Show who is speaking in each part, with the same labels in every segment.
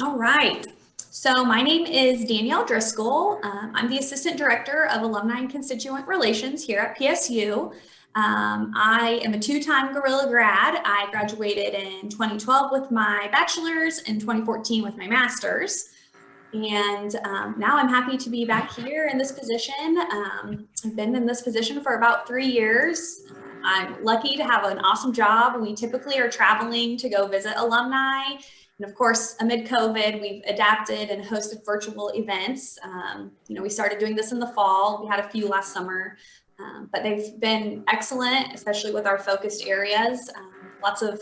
Speaker 1: All right. So my name is Danielle Driscoll. I'm the Assistant Director of Alumni and Constituent Relations here at PSU. I am a two-time Gorilla grad. I graduated in 2012 with my bachelor's and 2014 with my master's. And now I'm happy to be back here in this position. I've been in this position for about 3 years. I'm lucky to have an awesome job. We typically are traveling to go visit alumni. And of course, amid COVID, we've adapted and hosted virtual events. We started doing this in the fall. We had a few last summer, but they've been excellent, especially with our focused areas. Lots of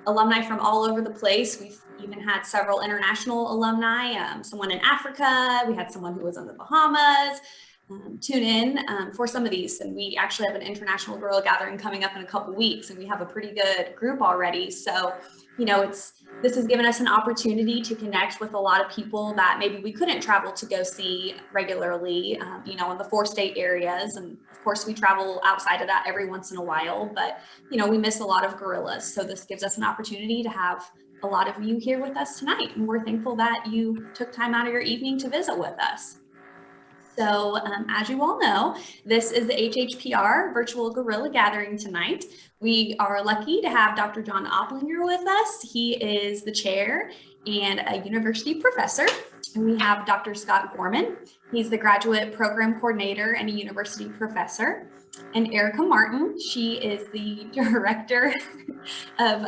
Speaker 1: alumni from all over the place. We've even had several international alumni, someone in Africa. We had someone who was in the Bahamas. Tune in for some of these. And we actually have an international Gorilla gathering coming up in a couple weeks, and we have a pretty good group already. So, this has given us an opportunity to connect with a lot of people that maybe we couldn't travel to go see regularly, in the 4 state areas. And of course, we travel outside of that every once in a while, but, we miss a lot of gorillas. So this gives us an opportunity to have a lot of you here with us tonight. And we're thankful that you took time out of your evening to visit with us. So as you all know, this is the HHPR Virtual Gorilla Gathering tonight. We are lucky to have Dr. John Oppliger with us. He is the chair and a university professor. And we have Dr. Scott Gorman. He's the graduate program coordinator and a university professor. And Erica Martin, she is the director of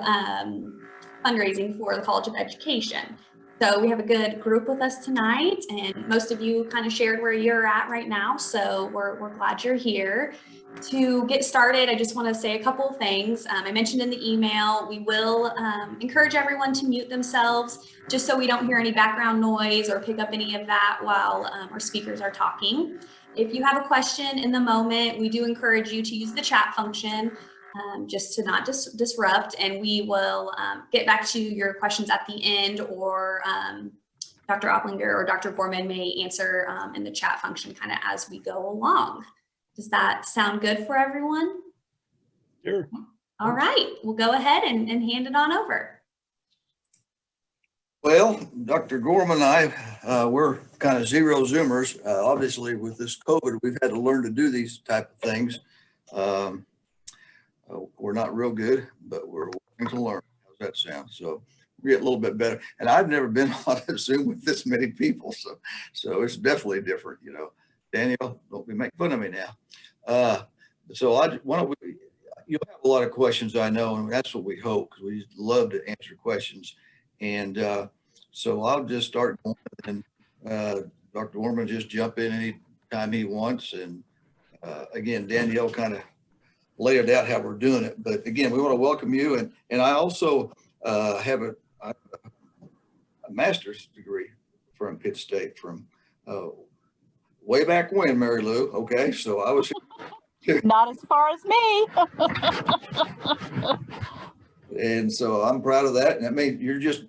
Speaker 1: fundraising for the College of Education. So we have a good group with us tonight, and most of you kind of shared where you're at right now. So we're glad you're here. To get started, I just want to say a couple of things. I mentioned in the email, we will encourage everyone to mute themselves just so we don't hear any background noise or pick up any of that while our speakers are talking. If you have a question in the moment, we do encourage you to use the chat function. Just to not disrupt, and we will get back to your questions at the end, or Dr. Oppliger or Dr. Gorman may answer in the chat function kind of as we go along. Does that sound good for everyone?
Speaker 2: Sure.
Speaker 1: All right, we'll go ahead and hand it on over.
Speaker 3: Well, Dr. Gorman and I, we're kind of zero zoomers. Obviously, with this COVID, we've had to learn to do these type of things. We're not real good, but we're working to learn. How's that sound? So we get a little bit better. And I've never been on a Zoom with this many people, so it's definitely different. Danielle, don't be making fun of me now. You'll have a lot of questions, I know, and that's what we hope, because we love to answer questions. And so I'll just start going, and Dr. Gorman just jump in anytime he wants. And again, Danielle kind of laid out how we're doing it, but again, we want to welcome you. And I also have a master's degree from Pitt State from way back when, Mary Lou. Okay, so I was
Speaker 4: not as far as me.
Speaker 3: And so I'm proud of that. And that means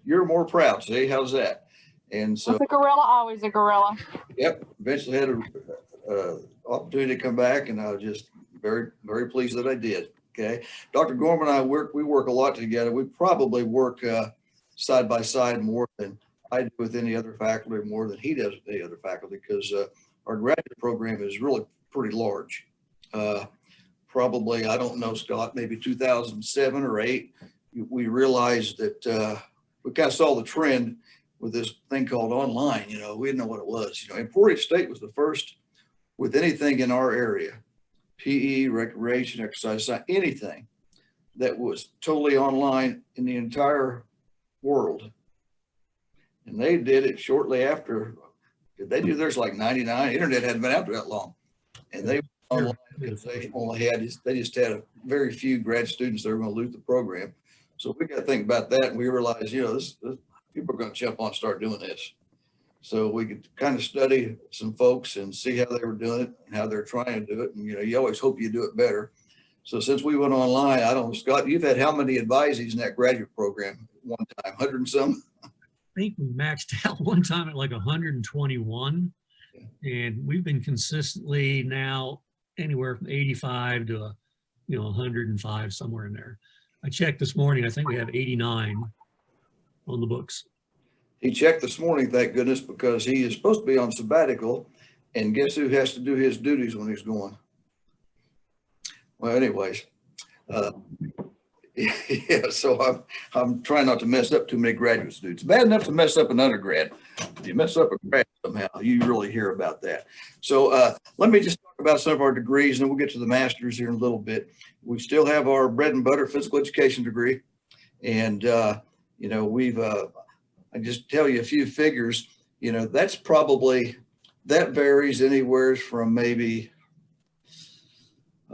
Speaker 3: you're more proud. See, how's that? And so
Speaker 4: Once a gorilla, always a gorilla.
Speaker 3: Yep. Eventually had a opportunity to come back, and I was just very, very pleased that I did. Okay. Dr. Gorman and I we work a lot together. We probably work side by side more than I do with any other faculty, more than he does with any other faculty, because our graduate program is really pretty large. Probably, I don't know, Scott, maybe 2007 or 8, we realized that we kind of saw the trend with this thing called online. We didn't know what it was. And Portage State was the first with anything in our area. PE, recreation, exercise, anything that was totally online in the entire world. And they did it shortly after. They knew there's like 99. Internet hadn't been out there that long. And they were online because they just had a very few grad students that were going to lose the program. So we got to think about that. And we realized, this people are going to jump on and start doing this. So we could kind of study some folks and see how they were doing it and how they're trying to do it. And, you always hope you do it better. So since we went online, I don't know, Scott, you've had how many advisees in that graduate program at one time? 100 and some?
Speaker 2: I think we maxed out one time at like 121. Yeah. And we've been consistently now anywhere from 85 to, 105, somewhere in there. I checked this morning, I think we have 89 on the books.
Speaker 3: He checked this morning, thank goodness, because he is supposed to be on sabbatical, and guess who has to do his duties when he's going? Well, anyways, yeah, so I'm trying not to mess up too many graduate students. Bad enough to mess up an undergrad. If you mess up a grad somehow, you really hear about that. So let me just talk about some of our degrees, and then we'll get to the master's here in a little bit. We still have our bread and butter physical education degree, and you know, I just tell you a few figures. You know, that's probably, that varies anywhere from maybe,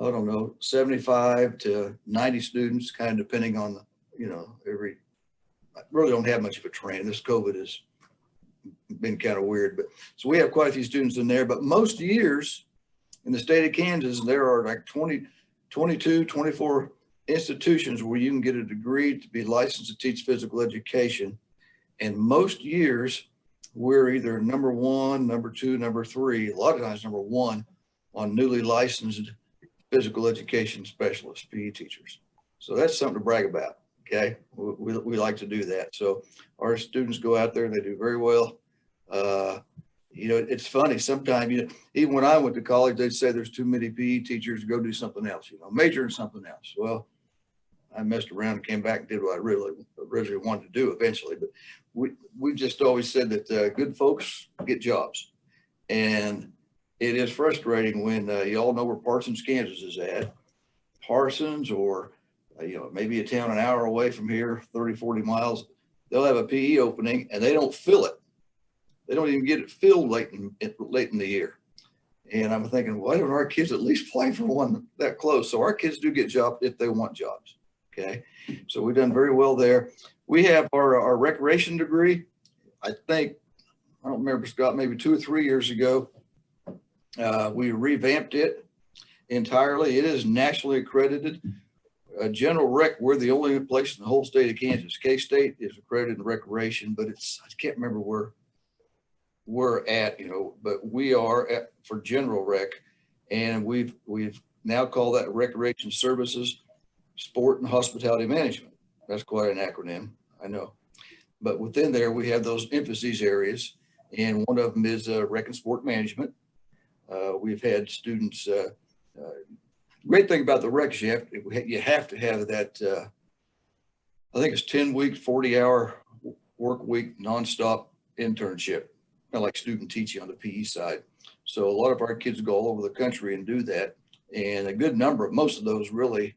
Speaker 3: I don't know, 75 to 90 students, kind of depending on, you know, I really don't have much of a trend. This COVID has been kind of weird, but so we have quite a few students in there, but most years in the state of Kansas, there are like 22, 24 institutions where you can get a degree to be licensed to teach physical education. And most years we're either number one, number two, number three, a lot of times number one on newly licensed physical education specialists, PE teachers. So that's something to brag about. Okay. We like to do that. So our students go out there and they do very well. You know, it's funny sometimes, you know, even when I went to college, they'd say there's too many PE teachers, go do something else, you know, major in something else. Well, I messed around and came back and did what I really originally wanted to do eventually. But we just always said that good folks get jobs. And it is frustrating when you all know where Parsons, Kansas is at. Parsons, or, you know, maybe a town an hour away from here, 30, 40 miles, they'll have a PE opening and they don't fill it. They don't even get it filled late in the year. And I'm thinking, why don't our kids at least apply for one that close? So our kids do get jobs if they want jobs. Okay. So we've done very well there. We have our recreation degree. I think, I don't remember, Scott, maybe 2 or 3 years ago, we revamped it entirely. It is nationally accredited. General Rec, we're the only place in the whole state of Kansas. K-State is accredited in recreation, but it's, I can't remember where we're at, you know, but we are at for General Rec, and we've now called that Recreation Services, Sport and Hospitality Management. That's quite an acronym, I know. But within there, we have those emphasis areas, and one of them is Rec and Sport Management. We've had students, great thing about the rec is you have to have that, I think it's 10 week, 40-hour work week, nonstop internship, kind of like student teaching on the PE side. So a lot of our kids go all over the country and do that. And a good number of, most of those really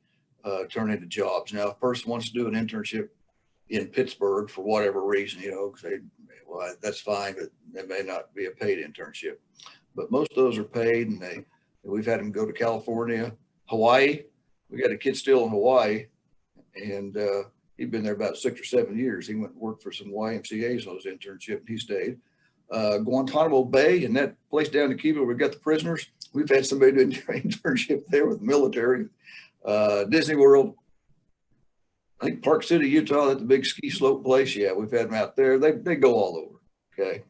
Speaker 3: turn into jobs. Now, if a person wants to do an internship in Pittsburgh for whatever reason, you know, well, that's fine, but it may not be a paid internship. But most of those are paid, and we've had them go to California, Hawaii. We got a kid still in Hawaii, and he'd been there about 6 or 7 years. He went and worked for some YMCAs on his internship, and he stayed. Guantanamo Bay, and that place down in Cuba where we got the prisoners, we've had somebody do an internship there with the military. Disney World, I think Park City, Utah, that's the big ski slope place. Yeah, we've had them out there. They go all over. Okay.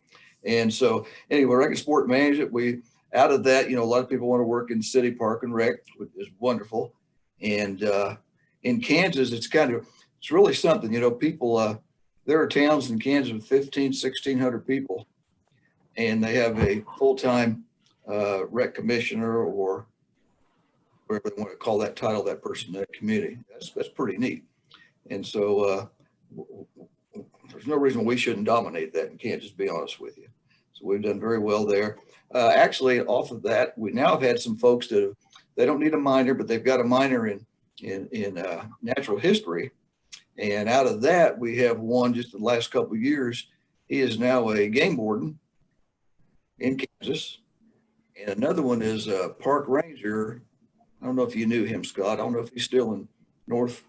Speaker 3: And so anyway, Rec and Sport Management, we, out of that, you know, a lot of people want to work in city park and rec, which is wonderful. And in Kansas, it's really something, you know, people, there are towns in Kansas with 1,600 people, and they have a full-time rec commissioner, or whatever they want to call that title, that person, that community. That's pretty neat. And so there's no reason we shouldn't dominate that in Kansas, to be honest with you. So we've done very well there. Actually, off of that, we now have had some folks that they don't need a minor, but they've got a minor in natural history. And out of that, we have one just the last couple of years. He is now a game warden in Kansas. And another one is a park ranger. I don't know if you knew him, Scott. I don't know if he's still in North,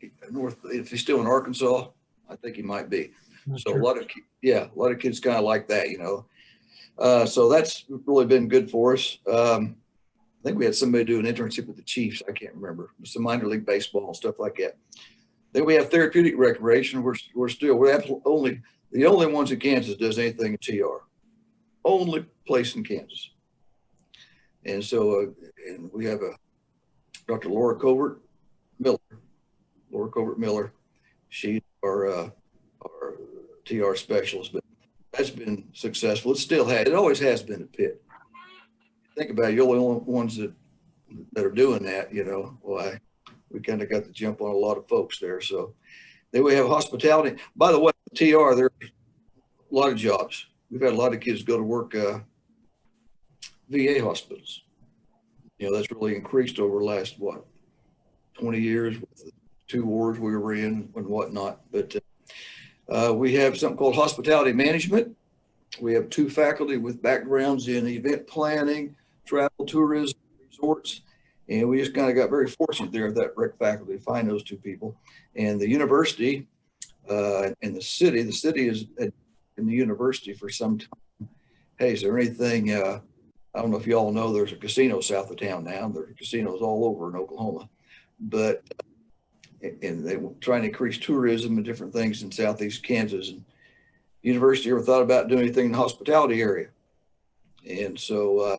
Speaker 3: if he's still in Arkansas. I think he might be. So sure. A lot of kids kind of like that, you know. So that's really been good for us. I think we had somebody do an internship with the Chiefs. I can't remember. Some minor league baseball and stuff like that. Then we have Therapeutic Recreation. We're the only ones in Kansas does anything in TR. Only place in Kansas. And so, and we have Dr. Laura Covert Miller. She's our TR specialist, but that's been successful. It always has been at Pitt. Think about it, you're the only ones that are doing that, you know. Why we kind of got the jump on a lot of folks there. So then we have hospitality. By the way, TR, there's a lot of jobs. We've had a lot of kids go to work VA hospitals. You know, that's really increased over the last, 20 years with the 2 wars we were in and whatnot. But we have something called hospitality management. We have 2 faculty with backgrounds in event planning, travel, tourism, resorts. And we just kind of got very fortunate there at that rec faculty to find those 2 people. And the university and the city is in the university for some time. Hey, is there anything, I don't know if you all know, there's a casino south of town now. There are casinos all over in Oklahoma. But, and they were trying to increase tourism and different things in southeast Kansas. And university ever thought about doing anything in the hospitality area. And so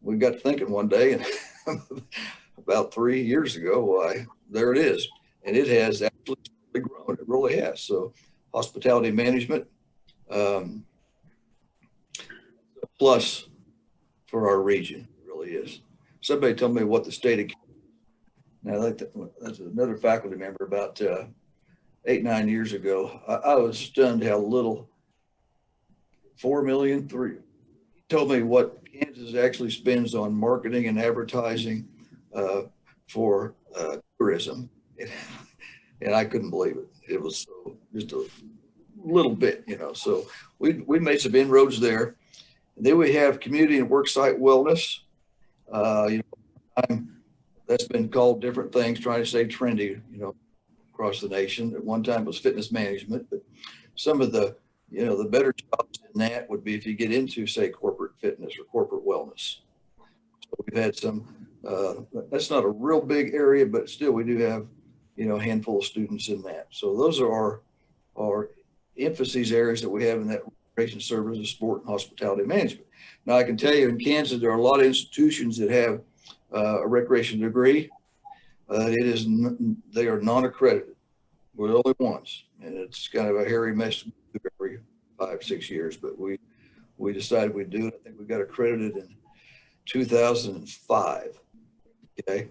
Speaker 3: we got to thinking one day, and about 3 years ago, there it is. And it has absolutely grown. It really has. So hospitality management, plus for our region, it really is. Somebody told me what the state of, now that's another faculty member about 8, 9 years ago. I was stunned how little, 4 million, 3, he told me what Kansas actually spends on marketing and advertising for tourism. And I couldn't believe it. It was just a little bit, you know. So we made some inroads there. And then we have community and worksite wellness. You know, that's been called different things, trying to stay trendy, you know, across the nation. At one time it was fitness management, but some of the, you know, the better jobs in that would be if you get into, say, corporate fitness or corporate wellness. So we've had some, that's not a real big area, but still we do have, you know, a handful of students in that. So those are our emphasis areas that we have in that recreation services, sport, and hospitality management. Now I can tell you in Kansas, there are a lot of institutions that have a recreation degree. They are non-accredited. We're the only ones. And it's kind of a hairy mess every 5, 6 years, but we decided we'd do it. I think we got accredited in 2005. Okay.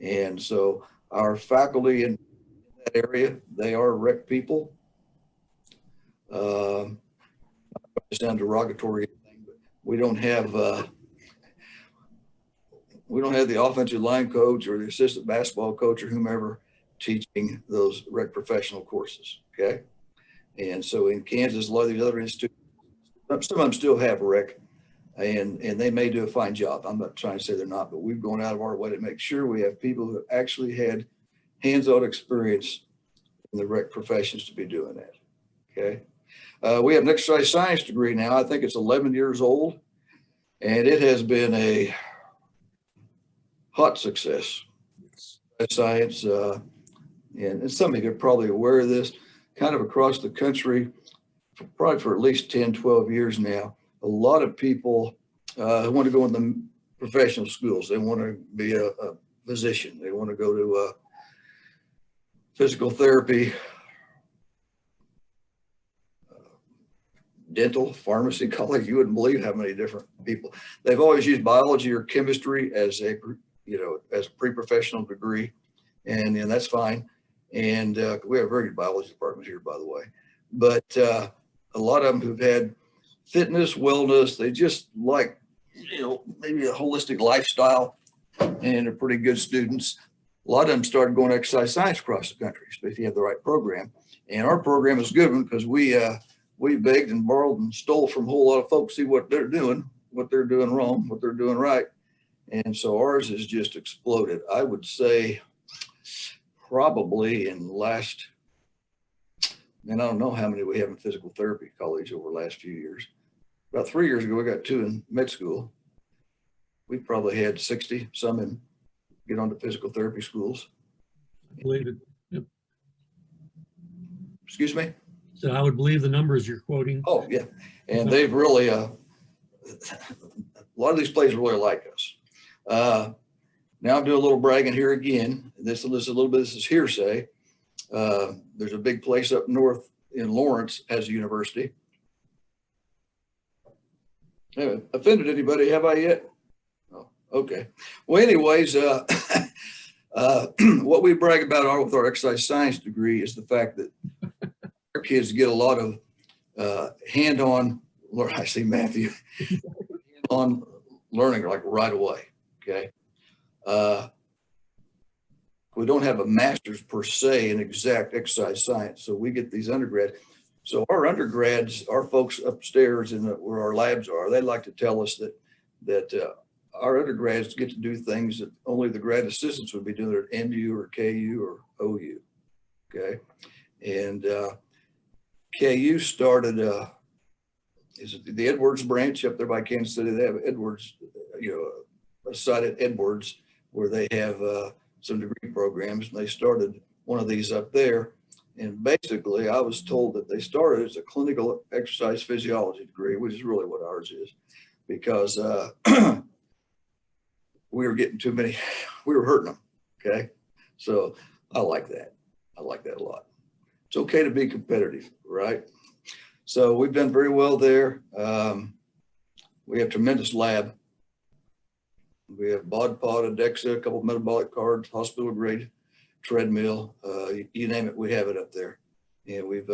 Speaker 3: And so our faculty in that area, they are rec people. It sounds derogatory, but we don't have the offensive line coach or the assistant basketball coach or whomever teaching those rec professional courses. Okay. And so in Kansas, a lot of these other institutions, some of them still have rec, and they may do a fine job. I'm not trying to say they're not, but we've gone out of our way to make sure we have people who actually had hands-on experience in the rec professions to be doing that. Okay. We have an exercise science degree now. I think it's 11 years old, and it has been a hot success. Science, and some of you are probably aware of this, kind of across the country, probably for at least 10, 12 years now, a lot of people who want to go in the professional schools. They want to be a physician. They want to go to physical therapy, dental, pharmacy, college. You wouldn't believe how many different people. They've always used biology or chemistry as a, you know, as a pre-professional degree, and that's fine. And we have a very good biology department here, by the way. But a lot of them who've had fitness, wellness, they just like, you know, maybe a holistic lifestyle, and are pretty good students. A lot of them started going to exercise science across the country, especially if you have the right program. And our program is a good one because we begged and borrowed and stole from a whole lot of folks, see what they're doing wrong, what they're doing right. And so ours has just exploded. I would say probably in the last, and I don't know how many we have in physical therapy college over the last few years. About 3 years ago, we got 2 in med school. We probably had 60, some in get onto physical therapy schools.
Speaker 2: I believe it. Yep.
Speaker 3: Excuse me?
Speaker 2: So I would believe the numbers you're quoting.
Speaker 3: Oh, yeah. And they've really, a lot of these places really like us. Now I'm doing a little bragging here again. This is hearsay. There's a big place up north in Lawrence as a university. Offended anybody? Have I yet? Oh, okay. Well, anyways, what we brag about with our exercise science degree is the fact that our kids get a lot of hand-on, I see Matthew, hand-on learning like right away, okay? We don't have a master's per se in exact exercise science, so we get these undergrads. So our undergrads, our folks upstairs in where our labs are, they like to tell us that our undergrads get to do things that only the grad assistants would be doing at NU or KU or OU, okay? And KU started, is it the Edwards branch up there by Kansas City? They have Edwards, a site at Edwards where they have some degree programs, and they started one of these up there. And basically, I was told that they started as a clinical exercise physiology degree, which is really what ours is, because we were getting too many, we were hurting them, okay? So I like that. I like that a lot. It's okay to be competitive, right? So we've done very well there. We have tremendous lab. We have bod pod, Adexa, a couple of metabolic cards, hospital grade treadmill, you name it, we have it up there. And we've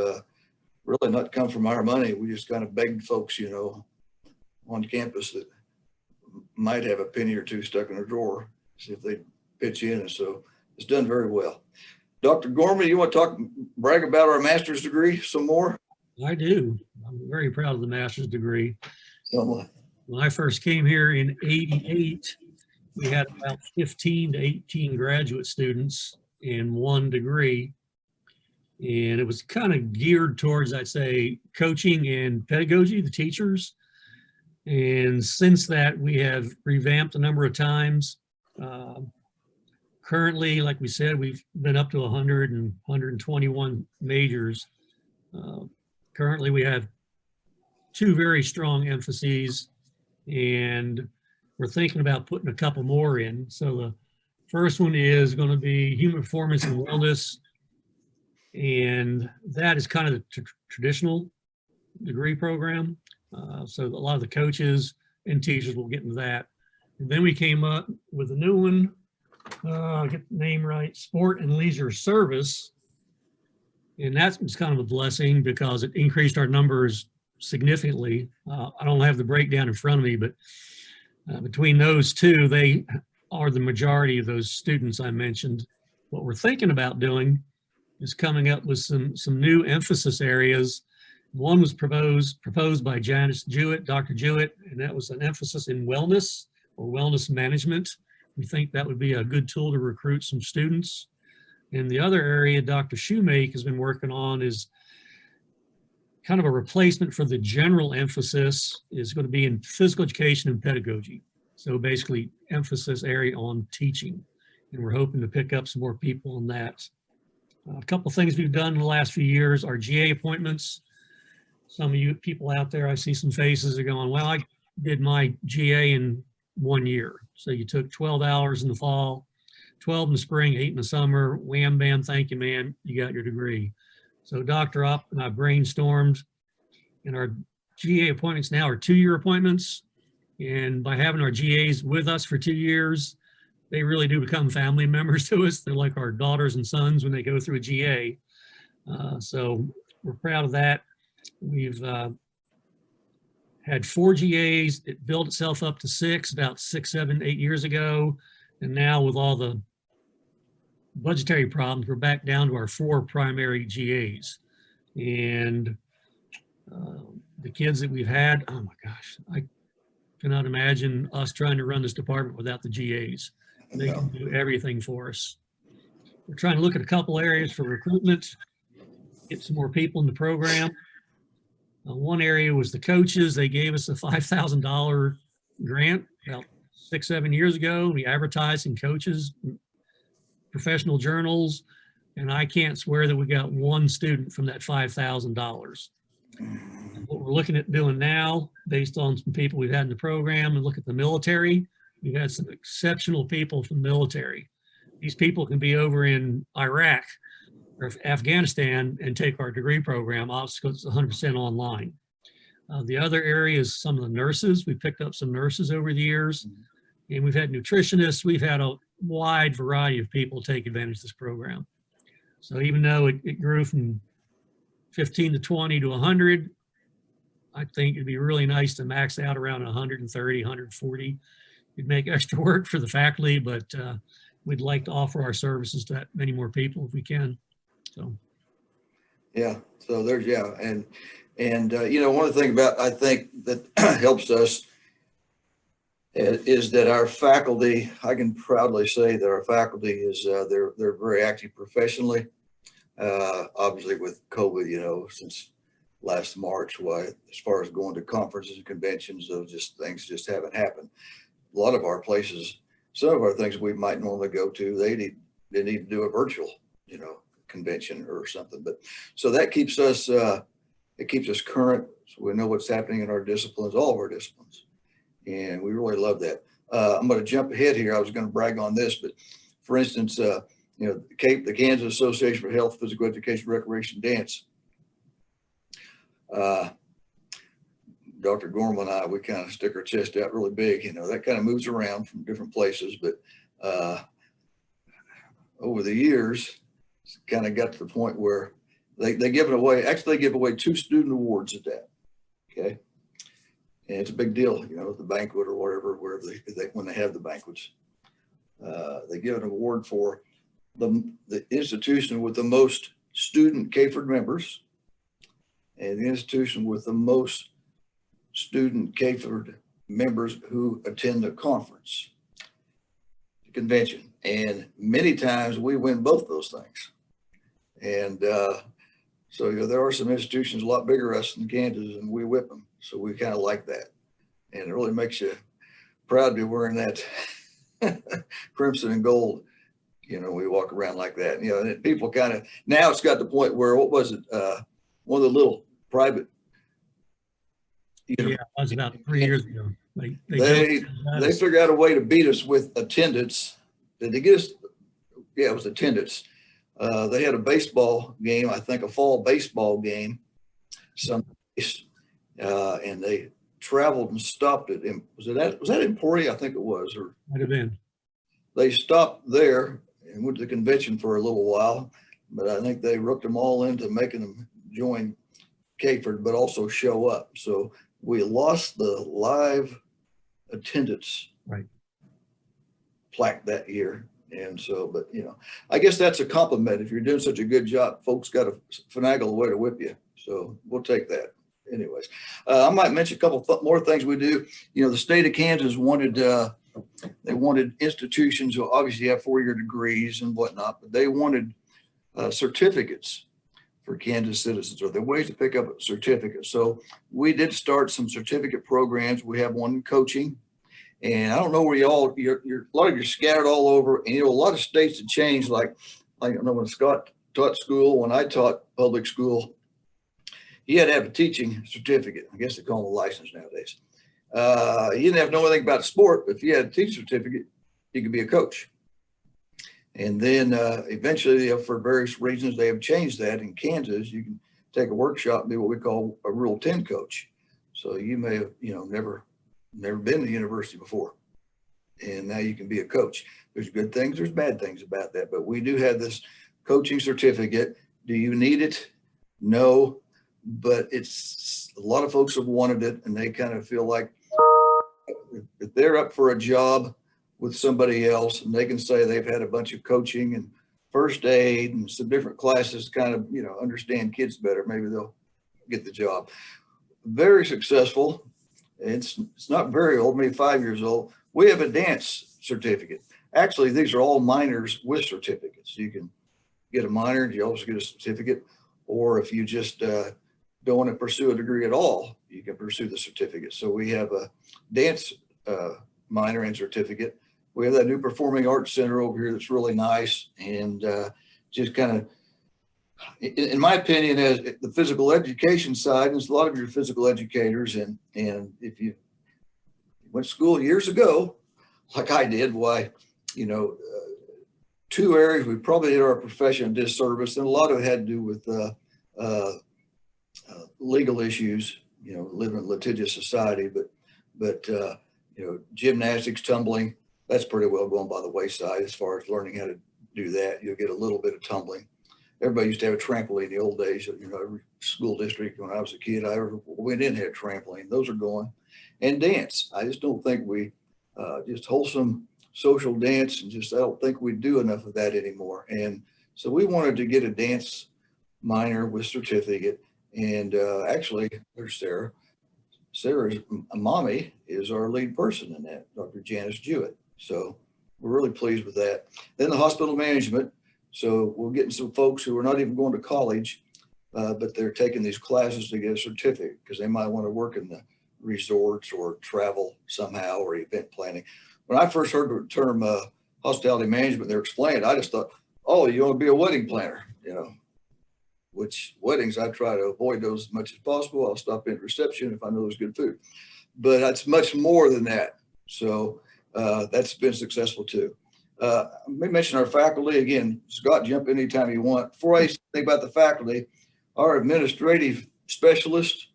Speaker 3: really not come from our money. We just kind of begged folks, on campus that might have a penny or two stuck in their drawer, see if they'd pitch in. And so it's done very well. Dr. Gorman, you want to brag about our master's degree some more?
Speaker 2: I do. I'm very proud of the master's degree.
Speaker 3: Somewhat.
Speaker 2: When I first came here in '88, we had about 15 to 18 graduate students in one degree. And it was kind of geared towards, I'd say, coaching and pedagogy, the teachers. And since that, we have revamped a number of times. Currently, like we said, we've been up to 100 and 121 majors. Currently, we have 2 very strong emphases, and we're thinking about putting a couple more in. So the first one is going to be human performance and wellness. And that is kind of the traditional degree program. So a lot of the coaches and teachers will get into that. And then we came up with a new one, I'll get the name right, sport and leisure service. And that was kind of a blessing because it increased our numbers significantly. I don't have the breakdown in front of me, but between those two, they are the majority of those students I mentioned. What we're thinking about doing is coming up with some new emphasis areas. One was proposed by Janice Jewett, Dr. Jewett, and that was an emphasis in wellness or wellness management. We think that would be a good tool to recruit some students. And the other area Dr. Shoemake has been working on is kind of a replacement for the general emphasis is going to be in physical education and pedagogy. So basically emphasis area on teaching. And we're hoping to pick up some more people on that. A couple of things we've done in the last few years are GA appointments. Some of you people out there, I see some faces are going, well, I did my GA in 1 year. So you took 12 hours in the fall, 12 in the spring, 8 in the summer, wham, bam, thank you, man, you got your degree. So Dr. Up and I brainstormed, and our GA appointments now are 2-year appointments. And by having our GAs with us for 2 years, they really do become family members to us. They're like our daughters and sons when they go through a GA. So we're proud of that. We've had 4 GAs. It built itself up to 6 about 6, 7, 8 years ago. And now with all the budgetary problems, we're back down to our 4 primary GAs. And the kids that we've had, oh my gosh, I cannot imagine us trying to run this department without the GAs. They can do everything for us. We're trying to look at a couple areas for recruitment, get some more people in the program. One area was the coaches. They gave us a $5,000 grant about 6, 7 years ago. We advertised in coaches, professional journals, and I can't swear that we got 1 student from that $5,000. What we're looking at doing now, based on some people we've had in the program, and look at the military. We've had some exceptional people from the military. These people can be over in Iraq or Afghanistan and take our degree program. Obviously, it's 100% online. The other area is some of the nurses. We picked up some nurses over the years, and we've had nutritionists. We've had a wide variety of people take advantage of this program. So even though it grew from 15 to 20 to 100, I think it'd be really nice to max out around 130, 140. It'd make extra work for the faculty, but we'd like to offer our services to that many more people if we can. So.
Speaker 3: Yeah, so there's, yeah. And you know, one of the things about, I think that helps us is that our faculty, I can proudly say that our faculty is, they're very active professionally. Obviously with COVID, you know, since last March, why, as far as going to conferences and conventions, those just things just haven't happened. A lot of our places, some of our things we might normally go to, they need to do a virtual, you know, convention or something. But so that keeps us, it keeps us current. So we know what's happening in our disciplines, all of our disciplines. And we really love that. I'm going to jump ahead here. I was going to brag on this, but for instance, you know, the Kansas Association for Health, Physical Education, Recreation, Dance. Dr. Gorman and I, we kind of stick our chest out really big. You know, that kind of moves around from different places, but over the years, it's kind of got to the point where they give it away. Actually, they give away 2 student awards at that. Okay. And it's a big deal, you know, the banquet or whatever, wherever when they have the banquets. They give an award for the institution with the most student CAFED members and the institution with the most student CAFED members who attend the conference, the convention. And many times we win both those things. And so, you know, there are some institutions a lot bigger us than Kansas, and we whip them. So we kind of like that. And it really makes you proud to be wearing that crimson and gold. You know, we walk around like that. You know, and people kind of, now it's got to the point where, what was it? One of the little private. You know,
Speaker 2: Yeah, that was about 3 years ago. They
Speaker 3: figured out a way to beat us with attendance. Did they get us? Yeah, it was attendance. They had a baseball game, I think a fall baseball game, and they traveled and stopped it. Was that in Emporia? I think it was. Or
Speaker 2: might have been.
Speaker 3: They stopped there and went to the convention for a little while, but I think they rooked them all into making them join CAFED, but also show up. So we lost the live attendance plaque that year. And so, but you know, I guess that's a compliment. If you're doing such a good job, folks got to finagle a way to whip you. So we'll take that. Anyways, I might mention a couple more things we do. You know, the state of Kansas wanted, they wanted institutions who obviously have 4-year degrees and whatnot, but they wanted certificates for Kansas citizens, or the ways to pick up a certificate. So we did start some certificate programs. We have one in coaching. And I don't know where you're a lot of you scattered all over, and you know, a lot of states have changed. Like I know when Scott taught school, when I taught public school, you had to have a teaching certificate. I guess they call them a license nowadays. You didn't have to know anything about sport, but if you had a teaching certificate, you could be a coach. And then eventually, for various reasons, they have changed that. In Kansas, you can take a workshop and be what we call a Rule 10 coach. So you may have, you know, never been to university before, and now you can be a coach. There's good things, there's bad things about that, but we do have this coaching certificate. Do you need it? No, but it's, a lot of folks have wanted it, and they kind of feel like if they're up for a job with somebody else and they can say they've had a bunch of coaching and first aid and some different classes to kind of, you know, understand kids better, maybe they'll get the job. Very successful. It's not very old, maybe 5 years old. We have a dance certificate. Actually, these are all minors with certificates. You can get a minor, and you also get a certificate. Or if you just don't want to pursue a degree at all, you can pursue the certificate. So we have a dance minor and certificate. We have that new Performing Arts Center over here that's really nice, and just kind of, in my opinion, as the physical education side, there's a lot of your physical educators, and if you went to school years ago, like I did, why, you know, two areas we probably did our profession a disservice, and a lot of it had to do with legal issues, you know, living in a litigious society, but you know, gymnastics, tumbling, that's pretty well going by the wayside as far as learning how to do that. You'll get a little bit of tumbling. Everybody used to have a trampoline in the old days. You know, every school district when I was a kid, I ever went in had a trampoline. Those are going. And dance. I just don't think we, just wholesome social dance, and just, I don't think we do enough of that anymore. And so we wanted to get a dance minor with certificate. And actually, there's Sarah. Sarah's mommy is our lead person in that, Dr. Janice Jewett. So we're really pleased with that. Then the hospital management. So we're getting some folks who are not even going to college, but they're taking these classes to get a certificate because they might want to work in the resorts or travel somehow or event planning. When I first heard the term hospitality management, they're explained, I just thought, oh, you want to be a wedding planner, you know, which weddings, I try to avoid those as much as possible. I'll stop in reception if I know there's good food, but that's much more than that. So that's been successful too. Let me mention our faculty again. Scott, jump in anytime you want. Before I think about the faculty, our administrative specialist,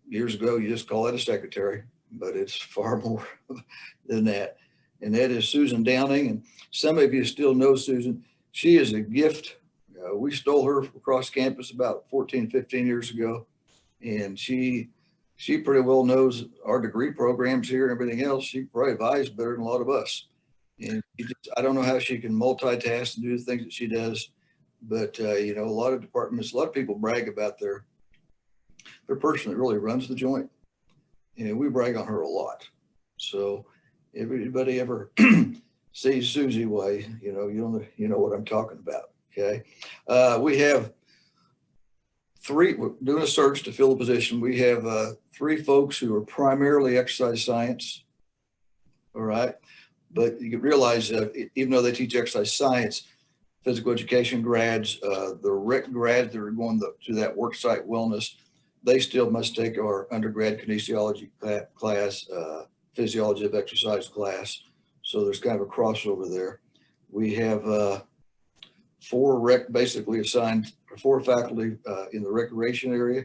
Speaker 3: years ago, you just call it a secretary, but it's far more than that. And that is Susan Downing. And some of you still know Susan. She is a gift. We stole her across campus about 14, 15 years ago. And she pretty well knows our degree programs here and everything else. She probably advises better than a lot of us. And I don't know how she can multitask and do the things that she does, but you know, a lot of departments, a lot of people brag about their person that really runs the joint. And we brag on her a lot. So if anybody ever sees Susie Way, you know what I'm talking about. Okay. We have we're doing a search to fill a position. We have 3 folks who are primarily exercise science. All right. But you can realize even though they teach exercise science, physical education grads, the rec grads that are going to that worksite wellness, they still must take our undergrad kinesiology class, physiology of exercise class. So there's kind of a crossover there. We have 4 basically assigned 4 faculty in the recreation area.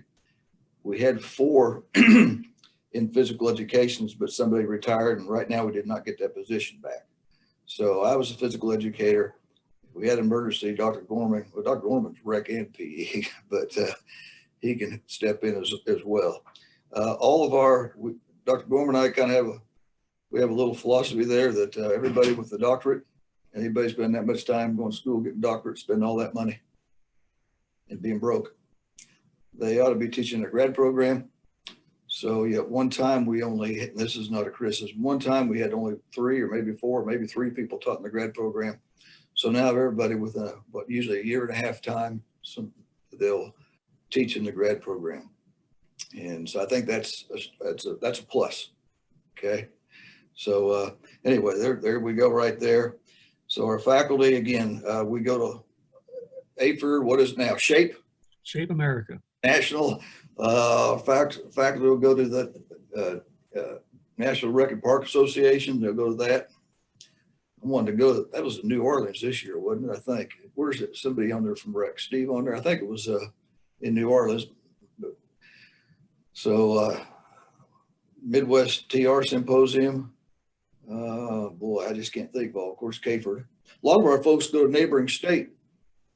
Speaker 3: We had 4 in physical education, but somebody retired, and right now we did not get that position back. So I was a physical educator. If we had an emergency, Dr. Gorman, well, Dr. Gorman's rec and PE, but he can step in as well. All of Dr. Gorman and I kind of we have a little philosophy there that everybody with a doctorate, anybody spend that much time going to school, getting doctorates, spend all that money and being broke. They ought to be teaching a grad program. So yeah, one time we only, and this is not a criticism, one time we had only 3 or maybe 4, maybe 3 people taught in the grad program. So now everybody with usually a year and a half time, they'll teach in the grad program. And so I think that's a plus. Okay. So anyway, there we go right there. So our faculty, again, we go to AFER, what is it now? SHAPE
Speaker 2: America.
Speaker 3: National. Faculty will go to the National Rec and Park Association. They'll go to that. I wanted to go, that was in New Orleans this year, wasn't it? I think. Where's it? Somebody on there from Rec, Steve on there. I think it was in New Orleans. So Midwest TR Symposium. Boy, I just can't think of all. Of course, CAFER. A lot of our folks go to neighboring state.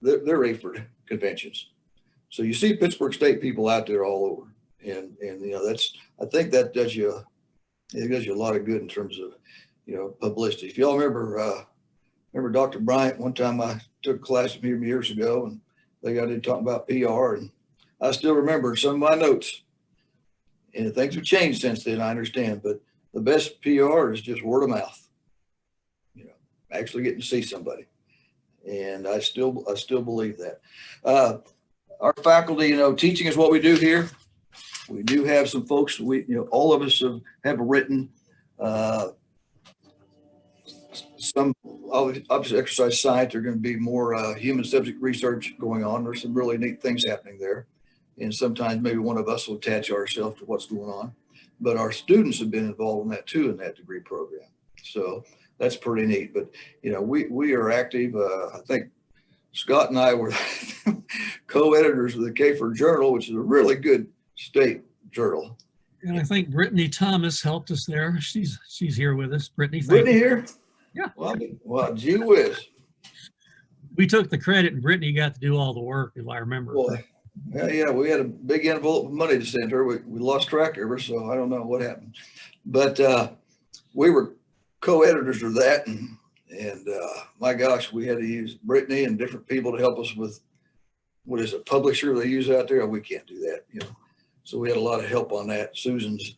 Speaker 3: They're AFER conventions. So you see Pittsburgh State people out there all over. And you know, I think that does you a lot of good in terms of, you know, publicity. If y'all remember Dr. Bryant, one time I took a class from him years ago and they got into talking about PR, and I still remember some of my notes. And things have changed since then, I understand, but the best PR is just word of mouth, you know, actually getting to see somebody. And I still believe that. Our faculty, you know, teaching is what we do here. We do have some folks, all of us have written some obviously exercise science. There are going to be more human subject research going on. There's some really neat things happening there. And sometimes maybe one of us will attach ourselves to what's going on. But our students have been involved in that too, in that degree program. So that's pretty neat. But, you know, we are active. I think Scott and I were co-editors of the Kafer Journal, which is a really good state journal.
Speaker 2: And I think Brittany Thomas helped us there. She's here with us. Brittany, thank
Speaker 3: Brittany
Speaker 2: you.
Speaker 3: here?
Speaker 2: Yeah.
Speaker 3: Well, gee whiz.
Speaker 2: We took the credit and Brittany got to do all the work, if I remember.
Speaker 3: Boy, yeah, we had a big envelope of money to send her. We lost track of her, so I don't know what happened. But we were co-editors of that, and my gosh, we had to use Brittany and different people to help us with, what is it, publisher they use out there? We can't do that, you know. So we had a lot of help on that. Susan's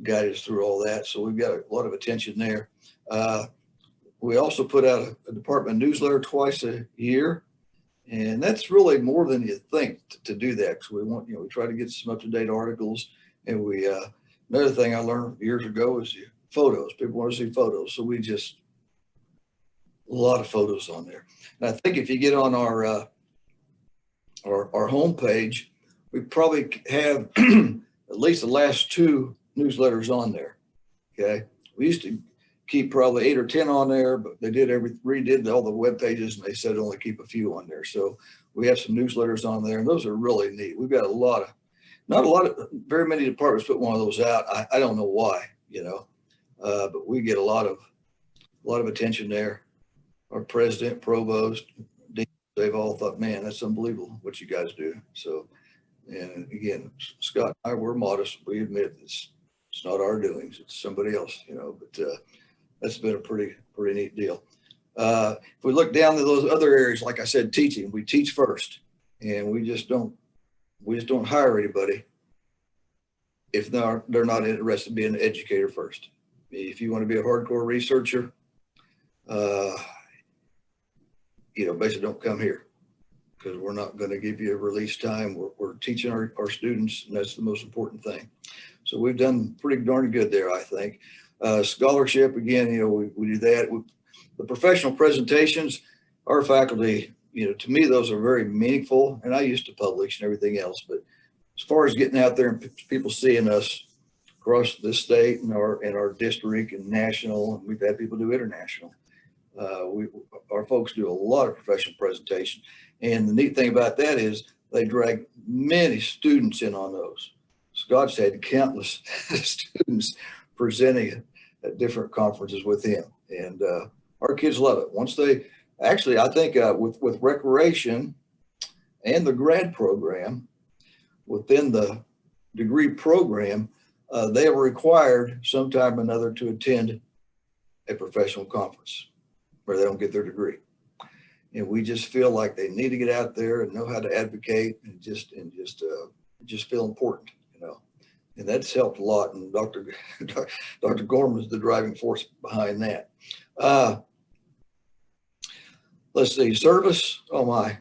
Speaker 3: guided us through all that, so we've got a lot of attention there. We also put out a department newsletter twice a year, and that's really more than you think to do that, because we want, you know, we try to get some up-to-date articles, and we another thing I learned years ago is photos. People want to see photos, so we just a lot of photos on there. And I think if you get on our homepage, we probably have at least the last 2 newsletters on there. Okay, we used to keep probably 8 or 10 on there, but they redid all the web pages, and they said only keep a few on there. So we have some newsletters on there, and those are really neat. We've got very many departments put one of those out. I don't know why, you know, but we get a lot of attention there. Our president, provost, they've all thought, man, that's unbelievable what you guys do. So, and again, Scott and I, we're modest. We admit it's not our doings, it's somebody else, you know, but that's been a pretty neat deal. If we look down to those other areas, like I said, teaching, we teach first, and we just don't hire anybody if they're not interested in being an educator first. If you want to be a hardcore researcher, you know, basically don't come here, because we're not going to give you a release time. We're teaching our students, and that's the most important thing. So we've done pretty darn good there, I think. Scholarship, again, you know, we do that. The professional presentations, our faculty, you know, to me, those are very meaningful, and I used to publish and everything else, but as far as getting out there and people seeing us across the state and our district and national, and we've had people do international. Our folks do a lot of professional presentation, and the neat thing about that is they drag many students in on those. Scott's had countless students presenting at different conferences with him, and our kids love it. Once they actually, I think with recreation and the grad program within the degree program, they are required sometime or another to attend a professional conference where they don't get their degree. And we just feel like they need to get out there and know how to advocate and just feel important, you know. And that's helped a lot. And Dr. Gorman is the driving force behind that. Let's see, service. Oh my.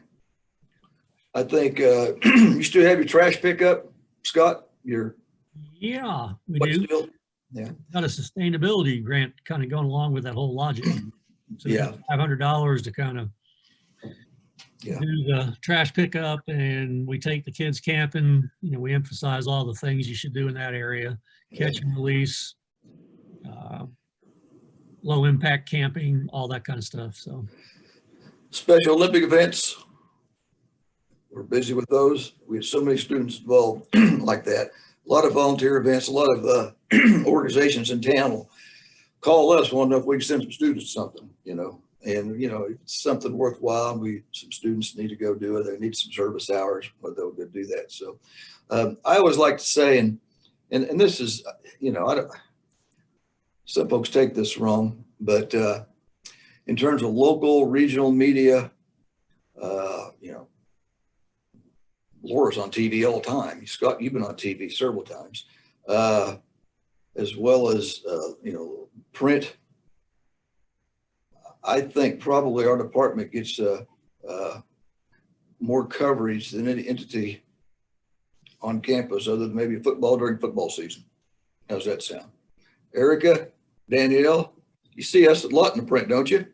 Speaker 3: I think you still have your trash pickup, Scott?
Speaker 2: Yeah, we do.
Speaker 3: Still? Yeah.
Speaker 2: Got a sustainability grant kind of going along with that whole logic. So
Speaker 3: yeah,
Speaker 2: $500 to kind of
Speaker 3: yeah,
Speaker 2: do the trash pickup, and we take the kids camping. You know, we emphasize all the things you should do in that area: catch and release, low impact camping, all that kind of stuff. So
Speaker 3: Special Olympic events, we're busy with those. We have so many students involved like that. A lot of volunteer events, a lot of organizations in town will call us, want to know if we can send some students something, you know. And, you know, if it's something worthwhile, some students need to go do it. They need some service hours, but they'll go do that. So I always like to say, and this is, you know, some folks take this wrong, but in terms of local, regional media, you know, Laura's on TV all the time. Scott, you've been on TV several times, as well as, you know, print. I think probably our department gets more coverage than any entity on campus other than maybe football during football season. How's that sound? Erica, Danielle, you see us a lot in the print, don't you?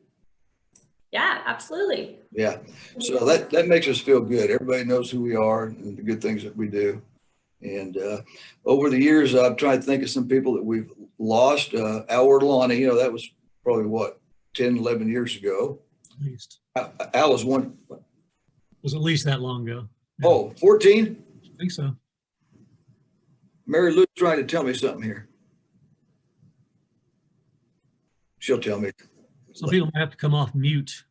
Speaker 1: Yeah, absolutely.
Speaker 3: Yeah. So that makes us feel good. Everybody knows who we are and the good things that we do. And over the years, I've tried to think of some people that we've lost. Alward Lonnie, you know, that was probably what, 10, 11 years ago.
Speaker 2: At least.
Speaker 3: Al was one,
Speaker 2: It was at least that long ago.
Speaker 3: oh, 14?
Speaker 2: I think so.
Speaker 3: Mary Lou's trying to tell me something here. She'll tell me.
Speaker 2: Some people might have to come off mute.